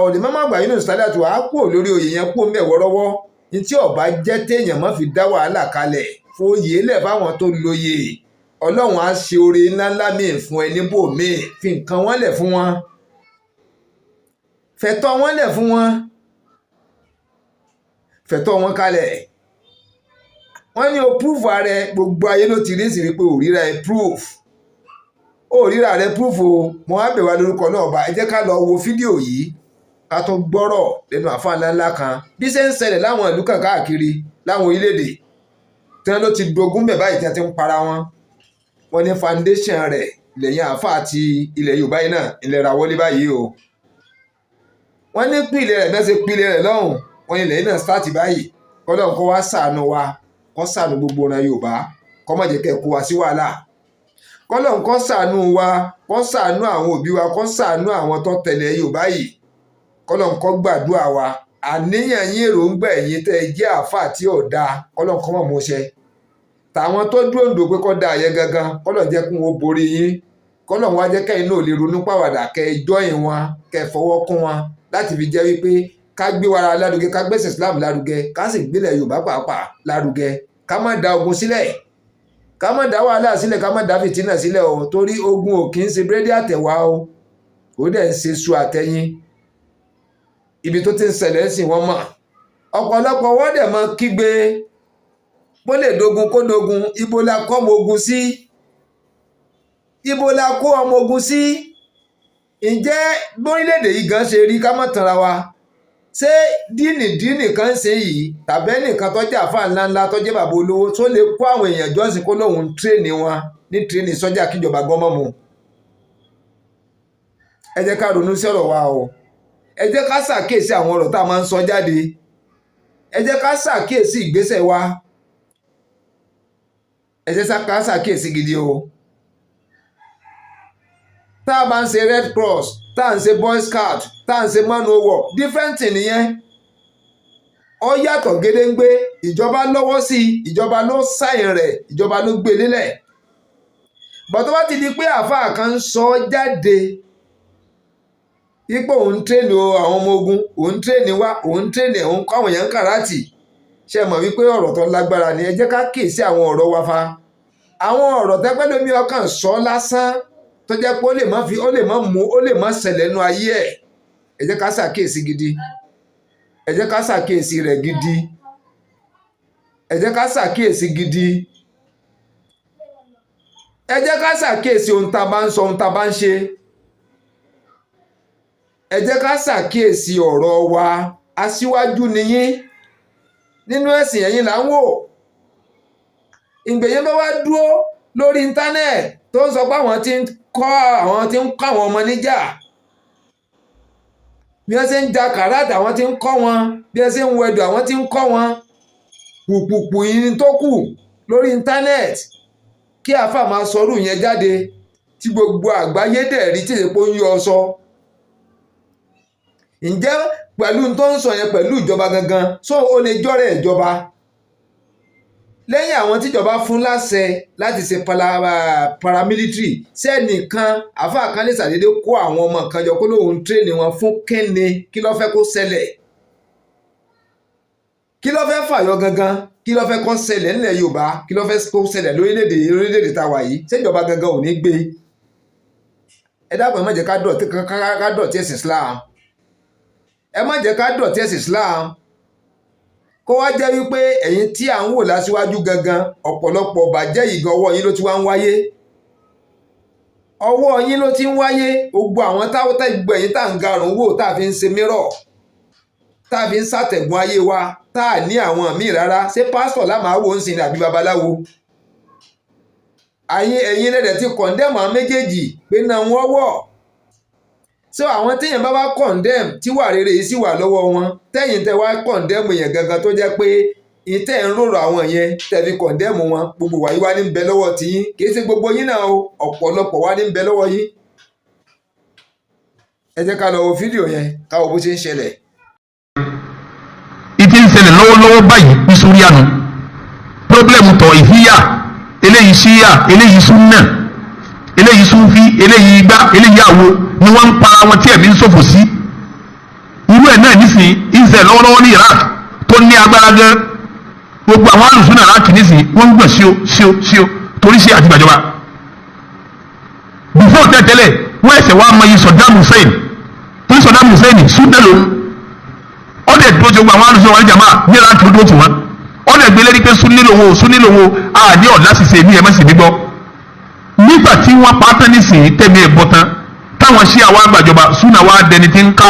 ọ̀dì mọ́mọ́ àgbà yìí nù sálẹ̀ àti wàá kúrò lórí oyè yẹn kúrò mẹ́ wọ́rọ́wọ́ ní tí ọba jẹ́ téèyàn má fi dá wàhálà kalẹ̀ fòye lẹ̀ fáwọn tó lóye ọlọ́run á ṣe oore ńláńlá míì fún ẹ níbò míì fi nǹkan wọn lẹ̀ fún wọn fẹ̀tọ́ wọn lẹ̀ fún wọn fẹ̀tọ́ wọn kalẹ̀ wọ́n ní o proof ààrẹ gbogbo ayé ló ti rí sí wípé òríra ẹ proof òríra rẹ proof o mo wá bẹ̀ wá lórúkọ náà bá ẹ jẹ́ ká lọ wo fídíò yìí ká tó gbọ́rọ̀ lẹ́nu àfáà ńláńlá kan bí ṣe ń ṣẹlẹ̀ láwọn ìlú kan káàkiri láwọn orílẹ̀-èdè tí wọ́n ló ti dogun bẹ̀ báyìí tí wọ́n ti ń para wọn wọ́n ní foundation rẹ̀ lẹ́yìn àfáà àti ilẹ̀ Yorùbá yìí náà ilẹ̀ ra wọlé báyìí o wọ́n ní pìlẹ̀ rẹ̀ bẹ́ẹ̀ ṣe pìlẹ̀ rẹ̀ lọ́hùn wọ́n ní ilẹ̀ yìí náà start báyìí kọ́lọ́ kó wá ṣàánú wa kọ́ ṣàánú gbogbo ọ̀nà Yorùbá kọ́ má jẹ́ kẹ́ kó wa sí wàhálà kọ́lọ́n kọ́ ṣàánú wa kọ́ ṣàánú àwọn òbí wa kọ́ ṣàánú àwọn tó tẹ̀lé Yorùbá yìí kọ́lọ́n kọ́ gbàdúrà wa àníyàn yín èròǹgbà ẹ̀yin tẹ́ ẹ jẹ́ àáfàá tí ò dáa kọ́lọ́n kọ́ mọ̀ mọ́ ṣe tàwọn tó dúró ń dò pé kọ́ da àyẹ gangan kọ́lọ́n jẹ́ kún ó borí yín kọ́lọ́n wá jẹ́ kẹ́yìn náà lè ronú pàwàdà kẹ́ ẹ jọ́yìn wọn kẹ́ ẹ fọwọ́ kún wọn láti fi jẹ́ wípé ká gbé wa lárugẹ ká gbẹ́sẹ̀ Islam lárugẹ ká sì gbélẹ̀ Yorùbá pàápàá lárugẹ ká má da ogun sílẹ̀ ká má da wàhálà sílẹ̀ ká má da fìtínà sílẹ̀ o torí ogun ò kì í ṣe búrẹ́dì àtẹ̀wá o ó dẹ̀ ń ṣe su àtẹ̀yìn ibi tó ti ń ṣẹlẹ̀ sí wọn mọ̀ ọ̀pọ̀lọpọ̀ wọ́n dẹ̀ mọ kígbe bó lè dogun kó dogun ibo la kọ́ ọmọ ogun sí ibo la kó ọmọ ogun sí ǹjẹ́ bórílẹ̀-èdè yìí gan ṣe rí ká má tanra wa ṣé díìnì kan ṣe yìí tàbí ẹnìkan tó jẹ́ àfáà ńláńlá tó jẹ́ bàbá olówó tó lè kó àwọn èèyàn jọ́sìn kó lóun ń tírèènì wọn ní tírèènì sọ́jà kíjọba gbọ́mọ́ mu ẹ jẹ́ ká ronú sí ọ̀rọ̀ wa o ẹ jẹ́ ká ṣàkíyèsí àwọn ọ̀rọ̀ tá a máa ń sọ jáde ẹ jẹ́ ká ṣàkíyèsí ìgbésẹ̀ wa ẹ jẹ́ ká ṣàkíyèsí gidi o tá a bá ń ṣe Red Cross tá à ń ṣe Boy Scout tá à ń ṣe man o war different nìyẹn ó yàtọ̀ gédéǹgbé ìjọba lọ́wọ́ sí ìjọba ló sáyìn rẹ̀ ìjọba ló gbé lélẹ̀ bọ́tọ́ bá ti di pé àáfàá kan ń sọ jáde ipò òun tírèènì àwọn ọmọ ogun òun tírèènì wá òun tírèènì òun kọ́ àwọn èèyàn kàràtì ṣe mọ̀ wípé ọ̀rọ̀ tó lágbára ni ẹ jẹ́ ká kíyèsí àwọn ọ̀rọ̀ wa fa àwọn ọ̀rọ̀ tẹ́pẹ́ lómi ọkàn sọ lásán tó jẹ́ pé ó lè má ṣẹlẹ̀ nú ayé ẹ̀ ẹ jẹ́ ká ṣàkíyèsí gidi ẹ jẹ́ ká ṣàkíyèsí rẹ̀ gidi ẹ jẹ́ ká ṣàkíyèsí gidi ẹ jẹ́ ká ṣàkíyèsí ohun tá a bá ń sọ ohun tá a bá ń ṣe ẹ jẹ́ ká ṣàkíyèsí ọ̀rọ̀ wa aṣíwájú niyín nínú ẹ̀sìn ẹ̀yin là ń wò ìgbẹ̀yìn bá wá dúró lórí íńtánẹ́ẹ̀tì tó ń sọ pé àwọn tí ń kọ́ àwọn ọmọ níjà bí wọ́n ṣe ń ja kàràtà àwọn tí ń kọ́ wọn bí wọ́n ṣe ń wẹ̀dọ̀ àwọn tí ń kọ́ wọn pùpùpù yìí tó kù lórí íńtánẹ́ẹ̀tì kí àáfà máa sọrú yẹn jáde tí gbogbo àgbáyé dẹ̀ rí tí èpo ń yọ ọ sọ. Ǹjẹ́ pẹ̀lú tó ń sọ yẹn pẹ̀lú ìjọba gangan so ó lè jọ́rẹ̀ ìjọba lẹ́yìn àwọn tíjọba fún láṣẹ láti ṣe paramilitary sẹ́nìkan àáfà kan lè ṣàdédé kó àwọn ọmọ kan jọ kó lóun tírèènì wọn fún kẹ́ni kí ló fẹ́ kó ṣẹlẹ̀ kí ló fẹ́ fàyọ gangan kí ló fẹ́ kó ṣẹlẹ̀ nílẹ̀ Yorùbá kí ló fẹ́ kó ṣẹlẹ̀ lórílẹ̀‐èdè tá a wà yìí ṣèjọba gangan ò ní gbé ẹ dákun ẹ má jẹ́ ká dọ̀tí ẹ̀sìn Islam ẹ má jẹ́ ká dọ̀tí ẹ̀sìn Islam kó wá jẹ́ wípé ẹ̀yin tí à ń wò lásìwájú gangan ọ̀pọ̀lọpọ̀ bàjẹ́ yìí gan ọwọ́ yín ló ti wá ń wáyé ọwọ́ yín ló ti ń wáyé gbogbo àwọn gbogbo ẹ̀yin tá à ń garùn wò tá a fi ń ṣe mírọ̀ tá a fi ń ṣàtẹ̀gùn ayé wa tá a ní àwọn míì rárá ṣé pásítọ̀ lámàáwò ń sin àbí babaláwo ẹ̀yin lẹ́dẹ̀ ti kọ̀ndẹ́mù àwọn méjèèjì pé náà wọ́n wọ̀ so àwọn téèyàn bá wá kọ̀ndẹ́mù tí wà rere yìí sì wà lọ́wọ́ wọn tẹ́yìn tẹ́ wá kọ̀ndẹ́mù èèyàn gangan tó jẹ́ pé ìtẹ́ ń rorò àwọn yẹn tẹ́ fi kọ̀ndẹ́mù wọn gbogbo wàyí wá ní ń bẹ lọ́wọ́ tiyín kì í ṣe gbogbo yín náà o ọ̀pọ̀lọpọ̀ wá ní ń bẹ lọ́wọ́ yín ẹ jẹ́ ká lọ wo fídíò yẹn ká wo bó ṣe ń ṣẹlẹ̀. ìtì ń ṣẹlẹ̀ lọ́wọ́lọ́wọ́ báyìí ní súríànù pírọ́blẹ̀mù tọ̀ ìfíyà eléyìí ṣíyà eléyìí súnà eléyìí súnfí eléyìí igbá eléyìí àwo ni wọ́n ń para wọn tí ẹ̀mí ń ṣòfò sí irú ẹ̀ náà nísìnyí ìṣẹ̀ lọ́wọ́lọ́wọ́ ní Iraq tó ní agbára gan gbogbo àwọn alùsùn náà láti nísìnyí wọ́n ń gbọ̀n ṣíó torí ṣe àti gbàjọba before tẹ́tẹ́lẹ̀ wọ́n ẹ̀sẹ̀ wá mọ iye Saddam Hussein torí Saddam Hussein súnà lòun ọ̀dẹ̀ tó ti gbogbo àwọn alùsùn wọn jàmá ní Iraq tó ti wọn ọ̀dẹ̀ gbélé ní pé súnni lòun àní ọ̀dà ṣiṣẹ́ mi ẹ̀ mẹ́sì mi gbọ́ nígbà tí wọ́n pa tán nísìnyí tẹ̀mí ẹ̀ bọ́ tán táwọn ṣí àwọn àgbàjọba súnà wa dẹni tí ń ká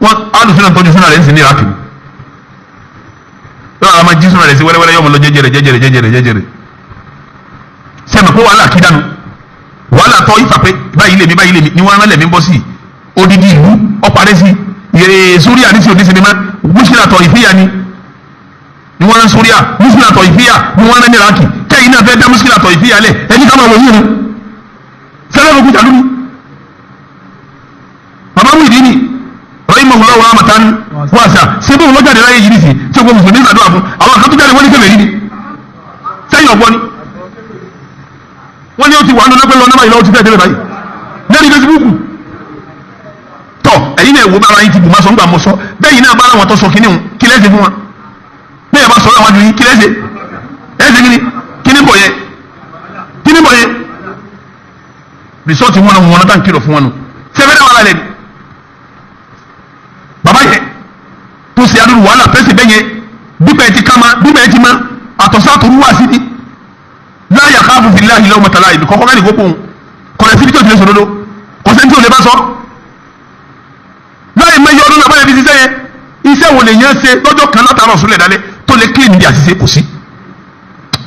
wọn alùsùn náà tọ́jú súnà rẹ̀ ń sìn ní Iraq lọ́wọ́ àwọn jí súnà rẹ̀ sí wẹ́rẹ́wẹ́rẹ́ yọ̀mọ̀ lọ jẹ́jẹrẹ sẹ́mi pé wàhálà kí dànù wàhálà tọ́ ìfà pé báyìí lèmi ni wọ́n rán lẹ̀mí bọ́ sí odidi ìlú ọ̀parẹ́ sí Súríà ní sí òdì sinimá mùsùlùmí àtọ̀ ìfìyà ni wọ́n rán Súríà mùsùlùmí àtọ̀ ìfìyà ni wọ́n rán ní Iraq kẹ́yìn náà fẹ́ dá mùsùlùmí àtọ̀ ìfìyà lẹ̀ ẹni ká máa wọ̀ yín ni sẹ́lẹ̀ ló kú jà lónìí bàbá wù ìdí ni rahimahullah wa rahmatan wasi'a sẹ́bí òun lọ́jáde láyé yìí nìsí tí o kò mùsùlùmí ìgbàdúrà fún àwọn kan tó jáde wọ́n ní kébè yìí ni sẹ́yìn ọ̀gbọ́n ni wọ́n ní ó ti wà nínú ẹgbẹ́ lọ náà ìlọ́wọ́ ti fẹ́ délé báyìí lẹ́ni Facebook tọ̀ ẹ̀yin náà wo bá ara yín ti bù má sọ nígbà mọ́ sọ bẹ́ẹ̀ náà bá ara wọn tó sọ kíní wọn kí lẹ́sẹ̀ fún wọn bẹ́ẹ̀ bá sọ àwọn àjòyìn kí lẹ́sẹ̀ ẹ̀sẹ̀ kíní bọ̀ yẹ rìsọ́ọ̀tì wọn náà tán kìlọ̀ fún wọn nù sẹ́fẹ́ náà wà lálẹ́ ni bàbá yẹ tó ṣe adúlù wàhálà fẹsẹ̀ bẹ́ẹ̀ yẹ bíbẹ̀ ti kama bíbẹ̀ ti ma àtọ̀sá tó wá sí ni láyà káfù fi láàyè lọ́wọ́ mọ̀tàlá yìí kọ́kọ́ mẹ́rin kó kóhun kọ̀rẹ́ síbi tí o ti lè sọ dodo kọ̀sẹ́ tí o lè bá sọ láyè mẹ́yọ ọdún nàbàyẹ fi ṣiṣẹ́ yẹn iṣẹ́ wo lè yẹn ṣe lọ́jọ́ kan látara ọ̀sùn lẹ̀ dalẹ̀ tó lè kílì níbi àṣìṣe kò sí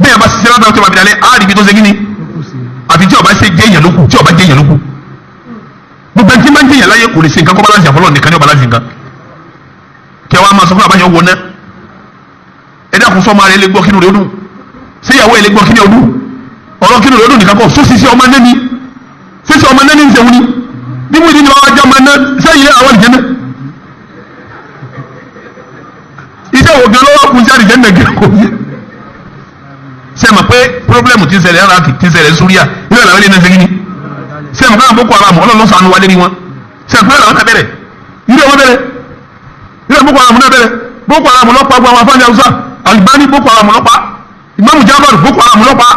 bẹ́ẹ̀ bá ṣiṣẹ́ látara tó bá fi dalẹ̀ á rí ibi tó ṣe kíni àfi tí ọba ṣe jẹ́ èèyàn lókù tí ọba jẹ́ èèyàn lókù gbogbo ẹni tí máa ń jẹ́ èèyàn láyé kò lè ṣe nǹkan kọ́ balance àfọlọ́ nìkan ní ọba láti nǹkan kí wọ́n á máa sọ fún àbáyọ wọná ẹ dákun sọ ọmọ rẹ lè gbọ́ kínú rẹ ó dùn séyàwó ẹ lè gbọ́ kínú rẹ ó dùn ọ̀rọ̀ kínú rẹ ó dùn nìkan kọ́ sósì sí ọmọ nẹ́ni sísè ọmọ nẹ́ni ń sẹ́wọ́n ni níbo ìdí ni wọ́n wá jẹ́ ọmọ náà sẹ́yìn àwọn ìjẹ́ náà iṣẹ́ wo gan lọ́wọ́ kún sí àdìjẹ́ náà gẹ̀ kò yẹ sẹ́mi pé pírọ́blẹ́mù ti ń ṣẹlẹ̀ Iraq ti ń ṣẹlẹ̀ Súríà ilé ìlànà ilé náà ṣe kíni sẹ́mi káwọn Boko Haram ọlọ́lọ́sọ àánú wálé ní wọn sẹ́mi pé ìlànà bẹ̀rẹ̀ ilé wọn bẹ̀rẹ̀ ilé Boko Haram náà bẹ̀rẹ̀ Boko Haram lọ́pàá gbọ́ àwọn afáàní Haúsá Albani Boko Haram lọ́pàá Imam Jafar Boko Haram lọ́pàá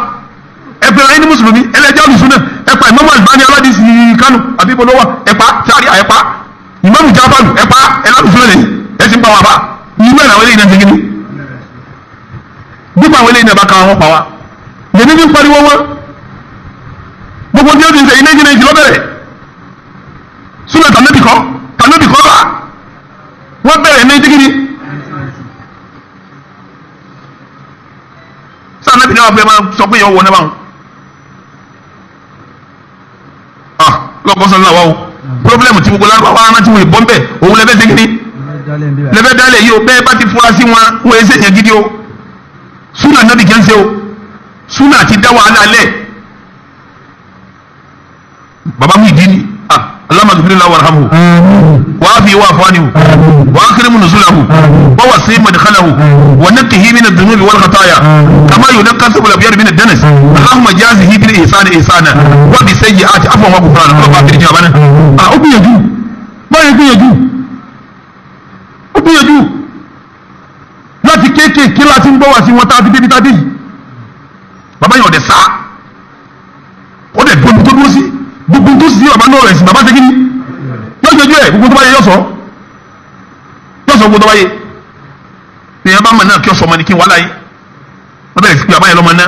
ẹ̀pẹ̀ ayé ní mùsùlùmí ẹlẹ́jọ́ olùsúnà ẹ̀pà Imam Albani aládìsí Kánò àbíbọ̀lọ́wà ẹ̀pà sáré ẹ̀pà Imam Jafar ẹ̀pà ẹlẹ́dùsúnà lẹ́yìn ẹ̀sìn pa wà bá ìlú ẹ̀ làwọn eléyìí náà ti gíní dípò àwọn eléyìí náà bá ka wọn pa wa lèmi ní pariwo wọn gbogbo tí ó ti ń sẹ iná ìjìnlẹ̀ ìjìnlẹ̀ bẹ̀rẹ̀ súnà tànẹ́bì kọ́ rà wọ́n bẹ̀rẹ̀ ní ìjìnlẹ̀ sànẹ́bì náà fẹ́ máa sọ pé yọ wọ náà báwọn lọ́kọ́sọ́ ńlá wa o pírọ́blẹ́mù tí gbogbo lárúbáwá aráná tí wọ́n yìí bọ́m̀bẹ̀ òun lẹ́fẹ́ segin ni lẹ́fẹ́ dálẹ̀ yìí o bẹ́ẹ̀ bá ti fura sí wọn wọ́n ẹsẹ̀ yẹn gidi o súnà nábì kẹ́ ń ṣe o súnà ti dá wàhálà lẹ̀ baba mu ìdí ni اللهم اغفر له وارحمه وعافه واعف عنه واكرم نزله ووسع مدخله ونقه من الذنوب والخطايا كما ينقى الثوب الابيض من الدنس اللهم جازه بالاحسان احسانا وبالسيئات عفوا وغفرانا اللهم اغفر جابنا اوبيجو ما يجو اوبيجو láti kéékèèké láti ń gbọ́ wá sí wọn tá a fi débi tá a dé yìí bàbá yẹn ọ̀dẹ̀ sá ó dẹ̀ gbogbo tó dúró sí gbogbo tó sì bàbá náà rẹ̀ sí bàbá segin yóò jẹjú ẹ̀ gbogbo tó bá yẹ yọ sọ gbogbo tó bá yẹ èèyàn bá mọ̀ náà kí ọ sọ ọmọ ní kí n wá láyé wọ́n bẹ̀rẹ̀ sí pé bàbá yẹn lọ́mọ náà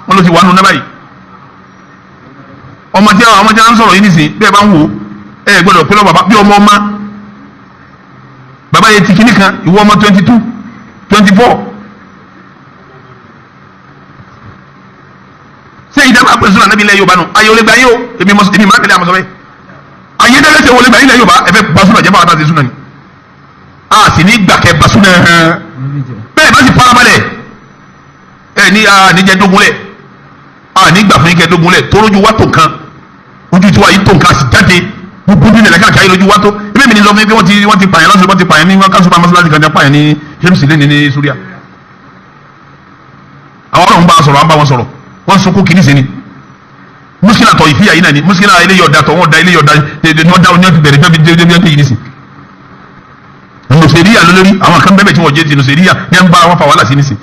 wọ́n ló ti wà nù náà báyìí ọmọ tí a ń sọ̀rọ̀ yìí nìsín bẹ́ẹ̀ bá ń wò ẹ gbọ́dọ̀ pé lọ bàbá bí ọmọ ọmọ bàbá yẹn ti kíní kan ìwọ ọmọ 22 24 ìdáwà pẹ̀lú sọ́nà níbi ilẹ̀ Yorùbá nù ayé olè gba yóò èmi máa tẹ̀lé àmọ́sọ́ bẹ́ẹ̀ ayé dẹ́rẹ́ ṣe wọlé gba ilẹ̀ Yorùbá ẹ̀fẹ́ basúnà jẹ́ báwa láti súnà ni a sì ní gbàkẹ́ basúnà bẹ́ẹ̀ bá sì farabalẹ̀ ẹ̀ ní àníjẹ́ dógúnlẹ̀ ànígbà fún ikẹ́ dógúnlẹ̀ tó lójú wá tó nǹkan ojú tí wà yìí tó nǹkan sì jáde gbogbo ní ilẹ̀ káàkiri lójú wá tó ebe mi ni lọ fún mi pé wọ́n ti pààyàn lọ́sọ̀rọ̀ wọ́n ti pààyàn ní kásùpà mọ́sálásí kan pààyàn ní james lẹ́ni ní Suria àwọn ọlọ́run bá sọ̀rọ̀ à ń bá wọn sọ̀rọ̀ wọ́n sunkún kìíní sẹ́ni muskila tọ̀ ìfìyà yìí náà ni muskila eléyìí ọ̀dà tọ̀ wọ́n da eléyìí ọ̀dà ní wọ́n da oní ọ̀tún bẹ̀rẹ̀ jẹ́ yìí nísìn nùsèríyà lórí àwọn kan bẹ́ẹ̀ tí wọ́n jẹ́ ti nùsèríyà ní ń bá wọn fa wàhálà sí nísìn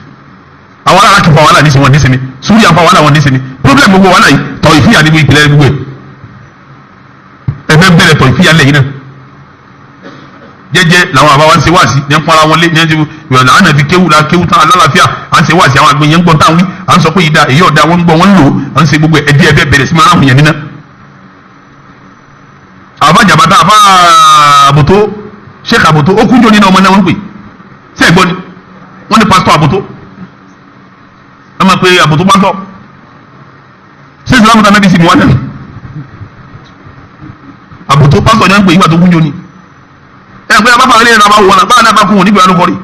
àwọn ará kì fa wàhálà nísìn wọn nísìn ni Suria fa wàhálà wọn nísìn ni problem gbogbo wàhálà yìí tọ̀ ìfìyà ní ìpìlẹ̀ gbogbo ẹ̀ ẹ̀fẹ́ bẹ̀rẹ̀ tọ̀ ìfìyà lẹ́yìn náà jẹ́jẹ́ làwọn àbá wa ń ṣe wáàsí ní ń pọnra wọn lé ní ẹnjẹ ìrọ̀lẹ́ àwọn àfi kéwù la kéwù tán alálàáfíà à ń ṣe wáàsí àwọn àgbẹ̀yẹ ń gbọ́n táwọn wí à ń sọ pé ìdá èyí ọ̀dà wọn ń gbọ́ wọn ń lò à ń ṣe gbogbo ẹ̀dí ẹ̀fẹ́ bẹ̀rẹ̀ sí máa ń yẹn níná. àbájábátá àbá àbòtó Sheikh àbòtó ó kúnjọ nínú ọmọ náà wọ́n pè sí ẹ̀gbọ́n ni wọ́n ní pásítọ̀ àbòtó wọ́n máa pe àbòtó pásítọ̀ sí ìsìlámù tán náà bí sì mú wá náà àbòtó pásítọ̀ ni wọ́n pè ìgbà tó kúnjọ ni ẹgbẹ́ bá fàálẹ̀ ìrìnàmà wọ̀nà bá náà bá kún wọn nígbà ló kọrí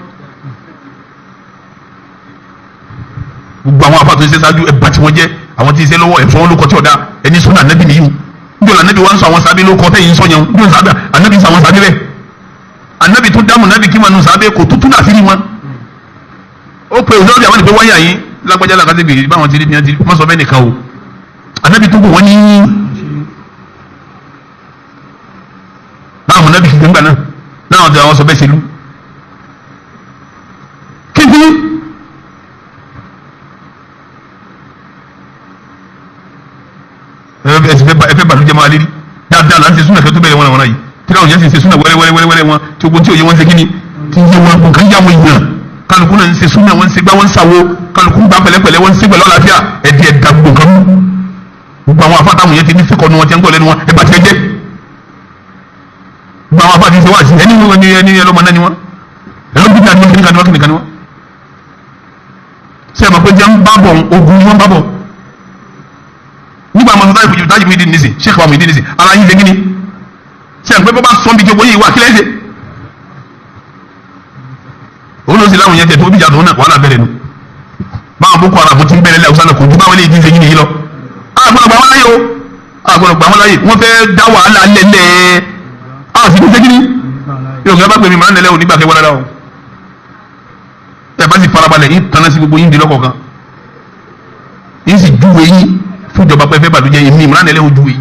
gbogbo àwọn afá tó ń ṣe ṣáájú ẹ̀bà tí wọ́n jẹ́ àwọn tí ń ṣe lọ́wọ́ ẹ̀fọ́ wọn ló kọ́ tí ọ̀dà ẹni sọ́nà ànábì nìyí níbi ọ̀nà ànábì wọn sọ àwọn sábẹ́ ló kọ́ tẹ́yìn sọ́yàn níbi ọ̀nà sábẹ́ ànábì sọ àwọn sábẹ́ bẹ́ẹ̀ ànábì tó dámù ànábì kí mànú sábẹ́ kò tó tún náà sí ni wọn ó pe òṣèlú àwọn ìpè wáyà yín lágbájá làkàtà bèrè báwọn ti rí bíyànjú má sọ bẹ́ẹ̀ nìkan o ànábì tó kù wọ́n ní báwọn ànábì kì í gbà náà náà tí àwọn sọ bẹ́ẹ̀ ṣe lú kíkí ẹfẹ́ bàlújẹ́ máa lérí dáadáa là ń ṣe súnà kẹ́ tó bẹ̀rẹ̀ wọn àwọn yìí tí káwọn yẹn sì ń ṣe súnà wẹ́rẹ́wẹ́rẹ́ wọn tí ogun tí òye wọn ṣe kíni tí ń yé wọn kò kàn yá wọn yàn kálukú náà ń ṣe súnà wọn ń ṣe gbá wọn ń ṣàwo kálukú ń gbá pẹ̀lẹ́pẹ̀lẹ́ wọn ń ṣe pẹ̀lú àlàáfíà ẹ̀dí ẹ̀dá gbogbo kan gbogbo àwọn afáàtàwọn yẹn ti ní fíkọ́ nu wọn ti ń gbọ́ lẹ́nu wọn ẹ̀ bá ti ẹ jẹ́ gba àwọn afáàtì ṣe wá sí ẹni ẹlọmọ náà ni wọn ẹlọmọ náà ni wọn kìnìkan ni wọn ṣe é ma pé jẹ́ ń bá bọ̀ ogun wọn bá bọ̀ nígbà àwọn sọ́tà ìfòjì tájì mi dì nísì Sheikh wa mi dì nísì ara yín lẹ́gìnì ṣe é pé bọ́ bá sọ bí jogbo yìí wà kílẹ̀ ṣe òun ló sì láwọn yẹn tẹ̀ tó bíjà tó náà wàhálà bẹ̀rẹ̀ nu báwọn Boko Haram ti ń bẹ̀rẹ̀ lẹ́wọ̀n sálẹ̀ kò ju báwọn lè dín segin nìyí lọ àgbọ̀nà gbà wọn láyé o àgbọ̀nà gbà wọn láyé wọ́n fẹ́ dá wàhálà lẹ́lẹ́ sì ní segin ni yóò gbé bá pè mí màá nílẹ̀ onígbà kẹwàá dáadáa o ẹ bá sì farabalẹ̀ yín tanná sí gbogbo yín di lọ́kọ̀ọ̀kan yín sì júwe yín fún ìjọba pẹ́fẹ́ bàdújẹ́ yín mí màá nílẹ̀ o júwe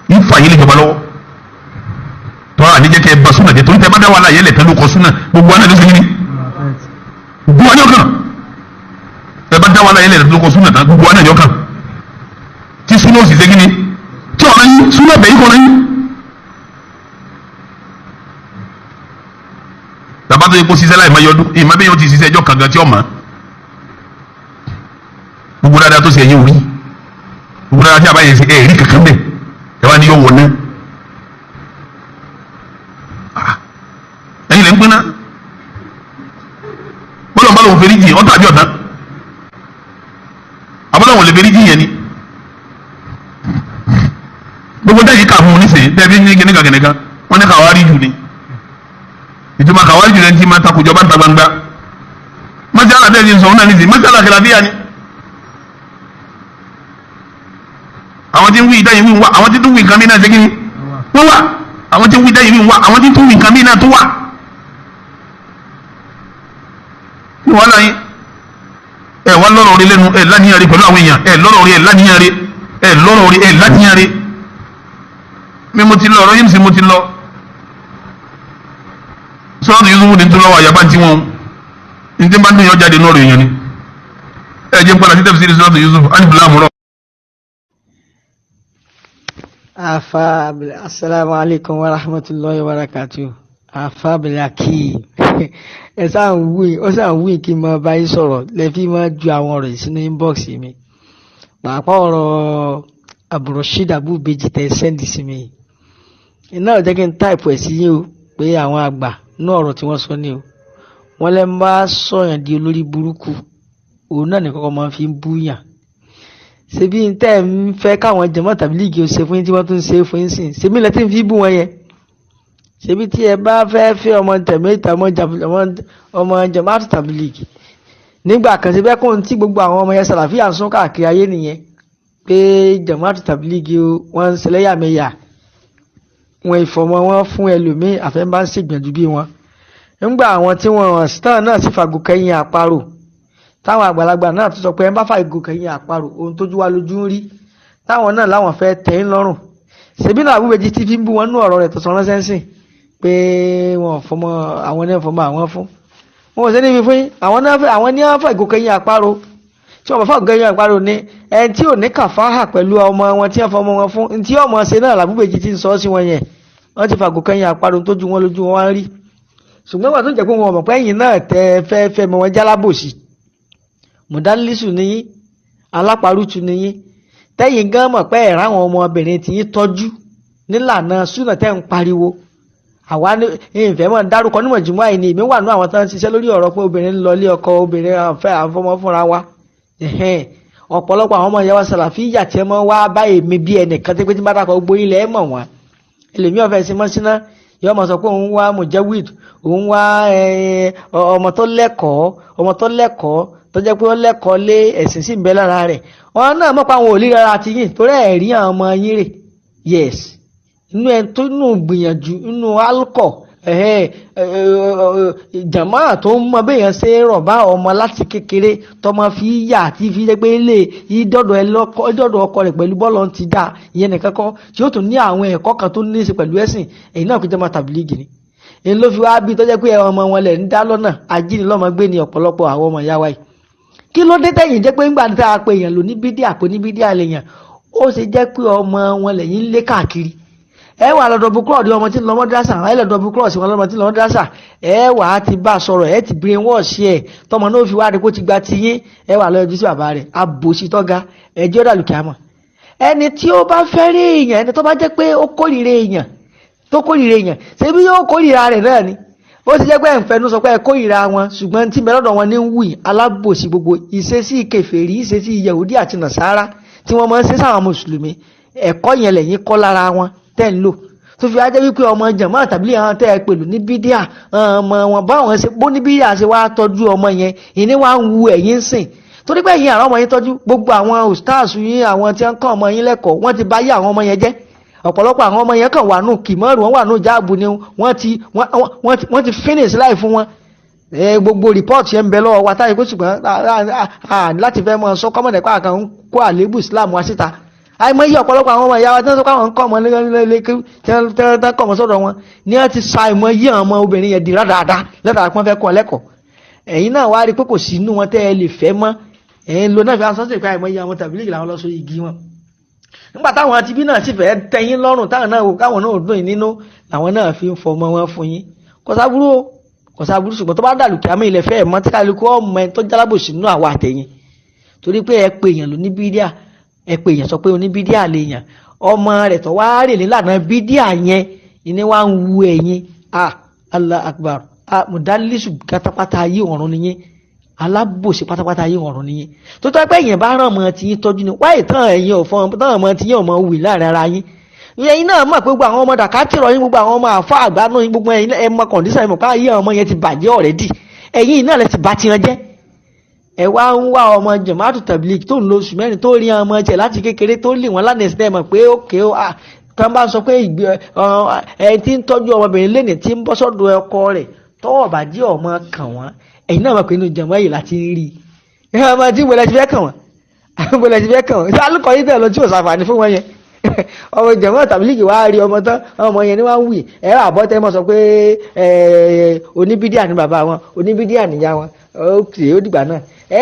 yín fà yín lè jọba lọ́wọ́ tọ́ra àníjẹ́ kẹ́ ẹ bá súnà jẹ́ torí tẹ́ bá dá wàhálà yẹlẹ̀ tẹ́lú kọ súnà gbogbo wa náà ló segin ni gbogbo wa ní ọkàn ẹ bá dá wàhálà yẹlẹ̀ tẹ́lú kọ súnà gbogbo wa náà ní ọkàn tí súnà ó sì segin ni tí ọ̀rọ̀ yín súnà bẹ̀yìn kọ́ra yín. bàbá tó yẹ kó ṣiṣẹ́ láì máa yọdún ìmọ̀ bẹ́ẹ̀ yóò ti ṣiṣẹ́ ẹjọ́ kankan tí ó mọ̀ gbogbo dáadáa tó ṣe ẹ̀yìn òrí gbogbo dáadáa tí a bá yẹ ṣe ẹ̀rí kankan bẹ́ẹ̀ ẹ wá ní yóò wọ̀ náà ẹ̀yin lè ń pinna bọ́lá ń bá lòun fẹ́rí jì ọ́n tàbí ọ̀tá àbọ́lá wọn lè fẹ́rí jì yẹn ni fún un nísìnyí tẹ́bí ní kìnìkan wọ́n ní kàwárí jù ni ìtumọ̀ kàwárí jù lẹ́ni tí máa takò jọba ta gbangba mọ́sálà tẹ́lẹ̀ ń sọ ọ́n náà nísìnyí mọ́sálà kìláfíà ni àwọn tí ń wí ìdáyìí wí wá àwọn tí tún wí nǹkan mí náà ṣe kí ni wọ́n wà àwọn tí ń wí ìdáyìí wí wá àwọn tí tún wí nǹkan mí náà tó wà ní wàhálà yín wọ́n lọ́rọ̀ orí lẹ́nu láníyàn rí pẹ̀lú àwọn èèyàn lọ́rọ̀ orí láníyàn rí lọ́rọ̀ orí láníyàn rí mi mo ti lọ ọ̀rọ̀ yìí sì mo ti lọ sọ́ọ̀nù Yusufu ní tó lọ́wọ́ àyàbá tí wọ́n ní tí bá ń dùn yọ jáde lọ́rọ̀ èèyàn ni jẹ́ ń padà sí tẹ̀síìrì sọ́ọ̀nù Yusufu alifulamu. Assalamu alaikum wa rahmatullahi wa barakatuh. Àfàbìlàkì ẹ sáà ń wí kí n máa bá yín sọ̀rọ̀ lẹ́fí máa ju àwọn ọ̀rọ̀ yìí sínú inbox mi pàápàá ọ̀rọ̀ Abdulrasheed Abubeji tẹ sẹ́ndì sí mi iná ò jẹ́ kí n táìpù ẹ̀ sí yín o pé àwọn àgbà ní ọ̀rọ̀ tí wọ́n sọ ní o wọ́n lẹ́ ń bá sọ̀yàn di olórí burúkú òun náà ní kọ́kọ́ máa fi ń búyàn ṣebí n tẹ́ ń fẹ́ káwọn jẹ̀mọ́ tàbí líìgì ó ṣe fún yín tí wọ́n tún ṣe fún yín sìn ṣebí lẹ́tí ń fi bú wọn yẹn ṣebí tí ẹ bá fẹ́ ọmọ tẹ̀mẹ́ta ọmọ jamaatu tabiliki nígbà kan ṣe bẹ́ẹ̀ kó ń tí gbogbo àwọn ọmọ yẹn sàlàfíà ń sún káàkiri ayé nìyẹn pé jamaatu tabiliki wọ́n ń ṣẹlẹ́yàmẹ̀yà wọn ìfọ̀mọ́ wọn fún ẹlòmíì àfẹ́ bá ń ṣègbìyànjú bí wọn nígbà àwọn tí wọn stan náà sì fàgò kẹ́yìn àparò táwọn àgbàlagbà náà tó sọ pé ẹ bá fàgò kẹ́yìn àparò ohun tójú wa lójú ń rí táwọn náà láwọn fẹ́ tẹ́ ń lọ́rùn ṣebí náà Abubeji ti fi ń bú wọn nú ọ̀rọ̀ rẹ̀ tó sọ ránṣẹ́ sìn pé wọn fọmọ àwọn náà fọmọ àwọn fún wọn ò sí níbi fún àwọn ní wọn fà ìgòkèyìn àparò tí wọn bá fà ìgòkèyìn àparò ní ẹni tí ò ní kàfáhà pẹ̀lú ọmọ wọn tí wọn fọmọ wọn fún tí ọmọ ṣe náà Abubeji ti ń sọ sí wọn yẹn wọn ti fà ìgòkèyìn àparò tó ju wọn lójú wọn wá rí ṣùgbọ́n wọn tó jẹ́ pé wọn mọ̀ pé ẹ̀yìn náà tẹ fẹ́ mọ wọn jálábòsì mùdálísù níyí alápárùtù níyí tẹ́yìn gan mọ̀ pé ẹ̀rọ àwọn ọmọbìnrin ti yín tọ́jú nílànà súnà tẹ́ ń pariwo àwa ní ìfẹ́ mọ̀ dárúkọ nímọ̀ jùmọ̀ àìní ìmí wà ní àwọn tó ń ṣiṣẹ́ lórí ọ̀rọ̀ pé obìnrin ń lọ ilé ọkọ obìnrin àfẹ́ àfọmọ́ fúnra wa ọ̀pọ̀lọpọ̀ àwọn ọmọ ìyá wa sàlàfíyà tí wọ́n wá bá èmi bí ẹnìkan tó pé tí bá dàkọ̀ gbogbo ilẹ̀ ẹ̀ mọ̀ wọ́n ẹlòmíì ọ̀fẹ́ sí mọ́ síná yọ ọmọ sọ pé òun wá mujawid òun wá ọmọ tó lẹ́kọ̀ọ́ tó jẹ́ pé ó lẹ́kọ̀ọ́ lé ẹ̀sìn sí ìbẹ́ lára rẹ̀ wọn náà mọ̀ pé àwọn ò lè rárá ti yìn torí ẹ̀rí àwọn ọmọ yín rè yes inú ẹ tó nù gbìyànjú inú alkọ jàmáà tó ń mọ béèyàn ṣe rọ̀bá ọmọ láti kékeré tọmọ fi yà àti fi jẹ́ pé lè ìdọ́dọ̀ ọkọ rẹ̀ pẹ̀lú bọ́ọ̀lù ti dà ìyẹn nìkan kọ́ tí ó tún ní àwọn ẹ̀kọ́ kan tó ní í ṣe pẹ̀lú ẹ̀sìn èyí náà kò jẹ́ máa tàbílíìgì ni èyí ló fi wá bí tó jẹ́ pé ọmọ wọn lẹ̀ ń dá lọ́nà ajínilọ́mọ gbé ní ọ̀pọ̀lọpọ̀ àwọn ọmọ ìyá wa yìí kí ló dé tẹ̀yìn jẹ́ pé ńgbà tá a pe èèyàn lò ní bídíà kò ní bídíà lèèyàn ó ṣe jẹ́ pé ọmọ wọn lẹ́yìn ń lé káàkiri ẹ wà lọ́dọ̀ bukúrọ̀dì ọmọ tí ń lọ mọ́dásà ẹ lọ́dọ̀ bukúrọ̀sì wọn lọ́mọ tí ń lọ mọ́dásà ẹ wà á ti bá a sọ̀rọ̀ ẹ ti brain wash ẹ tọmọ náà fi wá rí kó ti gba tiyín ẹ wà lọ́dọ̀ sí bàbá rẹ̀ àbòsí tọ́ga ẹjọ́ dàlùkẹ́ àmọ́ ẹni tí ó bá fẹ́ rí èèyàn ẹni tó bá jẹ́ pé ó kórìíra èèyàn ṣé bí yóò kórìíra rẹ̀ náà ni ó ti jẹ́ pé ẹ̀ǹfẹ́nu sọ pé ẹ kórìíra wọn ṣùgbọ́n tí mẹ́lọ́dọ̀ wọn ní ń wù alábòsí gbogbo ìṣesí kèfèrí ìṣesí Yahudi àti Nàsárà tí wọ́n máa ń ṣe sáwọn mùsùlùmí ẹ̀kọ́ yẹn lẹ́yìn kọ́ lára wọn tẹ́ ń lò tó fi ajẹ́ wípé ọmọ jàmáà tàbí àwọn tẹ́ ẹ pẹ̀lú ní bídíà ọmọ wọn báwọn ṣe bó ní bídíà ṣe wá tọ́jú ọmọ yẹn ìní wá ń wu ẹ̀yìn sìn torí pé ẹ̀yin àwọn ọmọ yẹn tọ́jú gbogbo àwọn ustaz yín àwọn tí wọ́n kọ́ ọmọ yín lẹ́kọ̀ọ́ wọ́n ti bá yé àwọn ọmọ yẹn jẹ́ ọ̀pọ̀lọpọ̀ àwọn ọmọ yẹn kàn wà nù kìmọ́ọ̀rù wọ́n wà nù jáàbù ni wọ́n ti finish láì fún wọn gbogbo report yẹn ń bẹ lọ́wọ́ wa táyé pé ṣùgbọ́n láti fẹ́ mọ sọ kọ́mọ̀dé pa àkàn ń kó àlébù Islam wá síta àìmọye ọ̀pọ̀lọpọ̀ àwọn ọmọ ìyá wa tí wọ́n sọ káwọn ń kọ́ ọmọ lé tí wọ́n kọ́ ọmọ sọ́dọ̀ wọn ní wọ́n ti sa àìmọye àwọn ọmọ obìnrin yẹn di rádaràda lẹ́tàrà pọ́n fẹ́ kọ́ lẹ́kọ̀ọ́ ẹ̀yin náà wá rí pé kò sí inú wọn tẹ́ ẹ lè fẹ́ mọ́ ẹ̀yin ló náà fi aṣọ sí ìpá àìmọye àwọn tàbílì làwọn lọ sọ igi wọn nígbà táwọn àti bí náà sì fẹ́ tẹ́yìn lọ́rùn táwọn náà káwọn náà dùn nínú làwọn náà fi ń fọmọ wọn fún yín kò sábúrú ṣùgbọ́n tó bá dàlù kí àmì ilẹ̀ fẹ́ mọ́ tí kálukú ọmọ ẹ tó jálábòsí nínú àwa àtẹ̀yìn torí pé ẹ pè èèyàn ló ní bídíà ẹ pè èèyàn sọ pé oní bídíà lè yàn ọmọ rẹ̀ tó wá rè nílànà bídíà yẹn ìní wá ń wu ẹ̀yìn Allah akbar mùdálísù pátápátá ayé ọ̀run nìyẹn alábòsí pátápátá ayé ọ̀run nìyẹn tó tọ́ pé èèyàn bá ràn mọ́ ti yín tọ́jú ni wáyé tán ẹ̀yìn ọ̀fọ́n tán ọmọ ti yín ọmọ wì láàrin ara yín ẹ̀yin náà mọ̀ pé gbogbo àwọn ọmọ dàkátìrọ̀ yín gbogbo àwọn ọmọ àfa àgbánú yín gbogbo ẹ̀yin ẹ mọ kọ̀ǹdíṣà ẹ̀ mọ̀ ká yí àwọn ọmọ yẹn ti bàjẹ́ already ẹ̀yin náà lẹ ti bá tiwọn jẹ́ ẹ wá ń wá ọmọ jamaatu tabligh tó ń lo oṣù mẹ́rin tó rí ọmọ jẹ láti kékeré tó lè wọ́n lánàá ẹ̀sìn mọ̀ pé ókè kan bá sọ pé ẹ ti ń tọ́jú ọmọbìnrin lẹ́nìí tí ń bọ́ sọ́dọ̀ ọkọ rẹ̀ tọ́wọ́ bàjẹ́ ọmọ kàn wọ́n ẹ̀yin náà mọ̀ pé inú jẹ̀mọ́ yìí láti rí i ọmọ tí gbọ́dọ̀ ti fẹ́ kàn wọ́n gbọ́dọ̀ ti fẹ́ kàn wọ́n alùpùpù yìí bẹ́ẹ̀ lọ tí ò sàǹfààní fún wọn yẹn ọmọ jẹ̀mọ́ tàbílíkì wá rí ọmọ tán ọmọ yẹn ni wọ́n ń wì ẹ̀rọ àbọ̀tẹ́ mọ̀ sọ pé oníbídíà ni bàbá wọn oníbídíà nìyá wọn ó dìgbà náà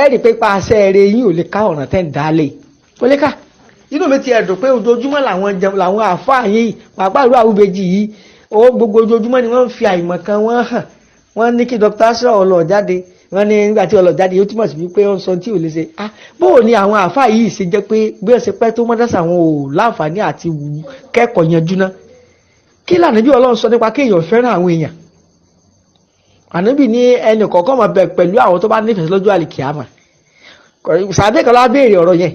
rí i pé paṣẹ eré yín ò lè ká ọ̀ràn tẹ́ ń dálé kó lè ká inú mi ti ẹ̀dùn pé ojoojúmọ́ làwọn àáfàá yìí pàápàá ìlú àwùjọ yìí gbogbo ojoojúmọ́ ni wọ́n ń fi àìmọ̀ kan wọ́n hàn wọ́n ní kí Dr. Asra ọlọ́ jáde wọ́n ní nígbà tí ọlọ́ jáde yóò túmọ̀ sí wípé ó ń sọ tí ò lè ṣe bóò ni àwọn àáfàá yìí ṣe jẹ́ pé bí ó ṣe pẹ́ tó mọ́dásà àwọn ò láǹfààní àti kẹ́kọ̀ọ́ yanjú ná kí lànà bí Ọlọ́run sọ nípa kéèyàn fẹ́ràn àwọn èèyàn ànábì ní ẹnì kọ̀ọ̀kan máa bẹ pẹ̀lú àwọn tó bá nífẹ̀ẹ́ lọ́jọ́ àlìkìyàmà sàbẹ̀ kan lábẹ́rẹ̀ ọ̀rọ̀ yẹn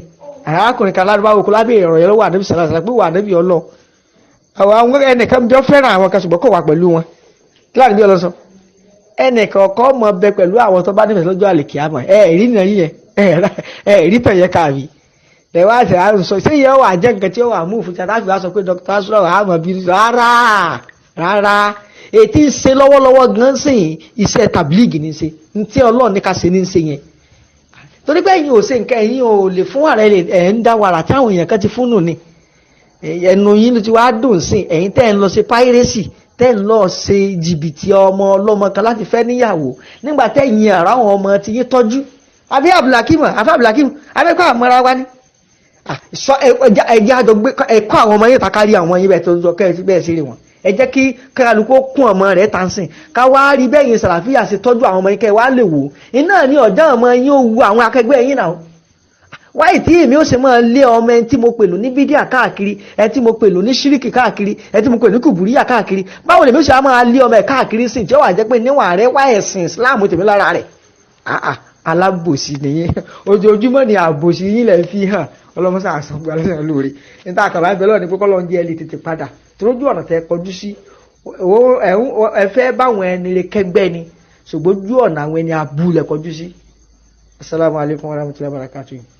arákùnrin kan lárúbáwò kó lábẹ́rẹ̀ ọ̀rọ̀ yẹn lọ́wọ́ ànábì sàlàsàlà pé wà ànábì Ọlọ́run àwọn ẹnìkan bí ó fẹ́ràn àwọn kan ṣùgbọ́n kò wà pẹ̀lú wọn kí láti bí Ọlọ́run sọ ẹnìkan ọkọ mọ bẹ pẹ̀lú àwọn tó bá nífẹ̀ẹ́ lọ́jọ́ àlìkìyàmà ẹ̀rí nìyẹn yẹn ẹ̀rí tẹ̀yẹ káàbí lẹ́wọ́ àti àrùn sọ ṣé yẹn wà jẹ́ nǹkan tí ó wà mú òfin tàbí wàá sọ pé Dr. Asra àmọ́ bí rárá ètí ń ṣe lọ́wọ́lọ́wọ́ gan sìn iṣẹ́ tàbílíìgì ní ṣe ní tí Ọlọ́run ní ká ṣe ní ṣe yẹn torí pé ẹ̀yin ò ṣe nǹkan ẹ̀yin ò lè fún ààrẹ ẹ̀ ń dá wàrà tí àwọn èèyàn kan ti fún nù ni ẹnu yín ló ti wá dùn sí ẹ̀yin tẹ́ ń lọ ṣe pírẹ́sì tẹ́ ń lọ ṣe jìbìtì ọmọ ọlọ́mọ kan láti fẹ́ níyàwó nígbà tẹ́yìn ara àwọn ọmọ ti yín tọ́jú àbí abdulhakeem abẹ́kọ̀ àmọ́ra wa ni ẹ̀jẹ̀ àjọ gbé ẹ̀kọ́ àwọn ọmọ yín takárí àwọn yín bẹ́ẹ̀ tó jọ bẹ́ẹ̀ sí rí wọn ẹ jẹ́ kí kálukú kún ọmọ rẹ̀ tàǹsìn ká wá rí bẹ́ẹ̀ yín sàlàfíà ṣe tọ́jú àwọn ọmọ yín kẹ́ wá lè wò iná ní ọ̀dọ́ ọmọ yín ó wu àwọn akẹgbẹ́ yín náà wáyé tí èmi ó ṣe máa lé ọmọ ẹni tí mo pè lò ní bídíà káàkiri ẹni tí mo pè lò ní ṣíríkì káàkiri ẹni tí mo pè ní kùbùríyà káàkiri báwo lèmi ó ṣe máa lé ọmọ ẹ káàkiri sìn tí ó wà jẹ́ pé níwọ̀n rẹ̀ wá ẹ̀sìn Islam tèmi lára rẹ̀ alábòsí nìyẹn ojoojúmọ́ ni àbòsí yín lẹ̀ fi hàn ọlọ́mọsá àṣàgbà lẹ́sìn lóore níta àkàbà ẹgbẹ́ lọ́ọ̀ ní pé kọ́lọ́ ń jẹ́ ẹlẹ́ tètè padà tójú ọ̀nà tẹ kọjú sí ẹ fẹ́ báwọn ẹni lè kẹgbẹ́ ni ṣùgbọ́n ojú ọ̀nà àwọn ẹni abúlẹ̀ kọjú sí. Assalamu alaikum warahmatullahi wabarakatuh.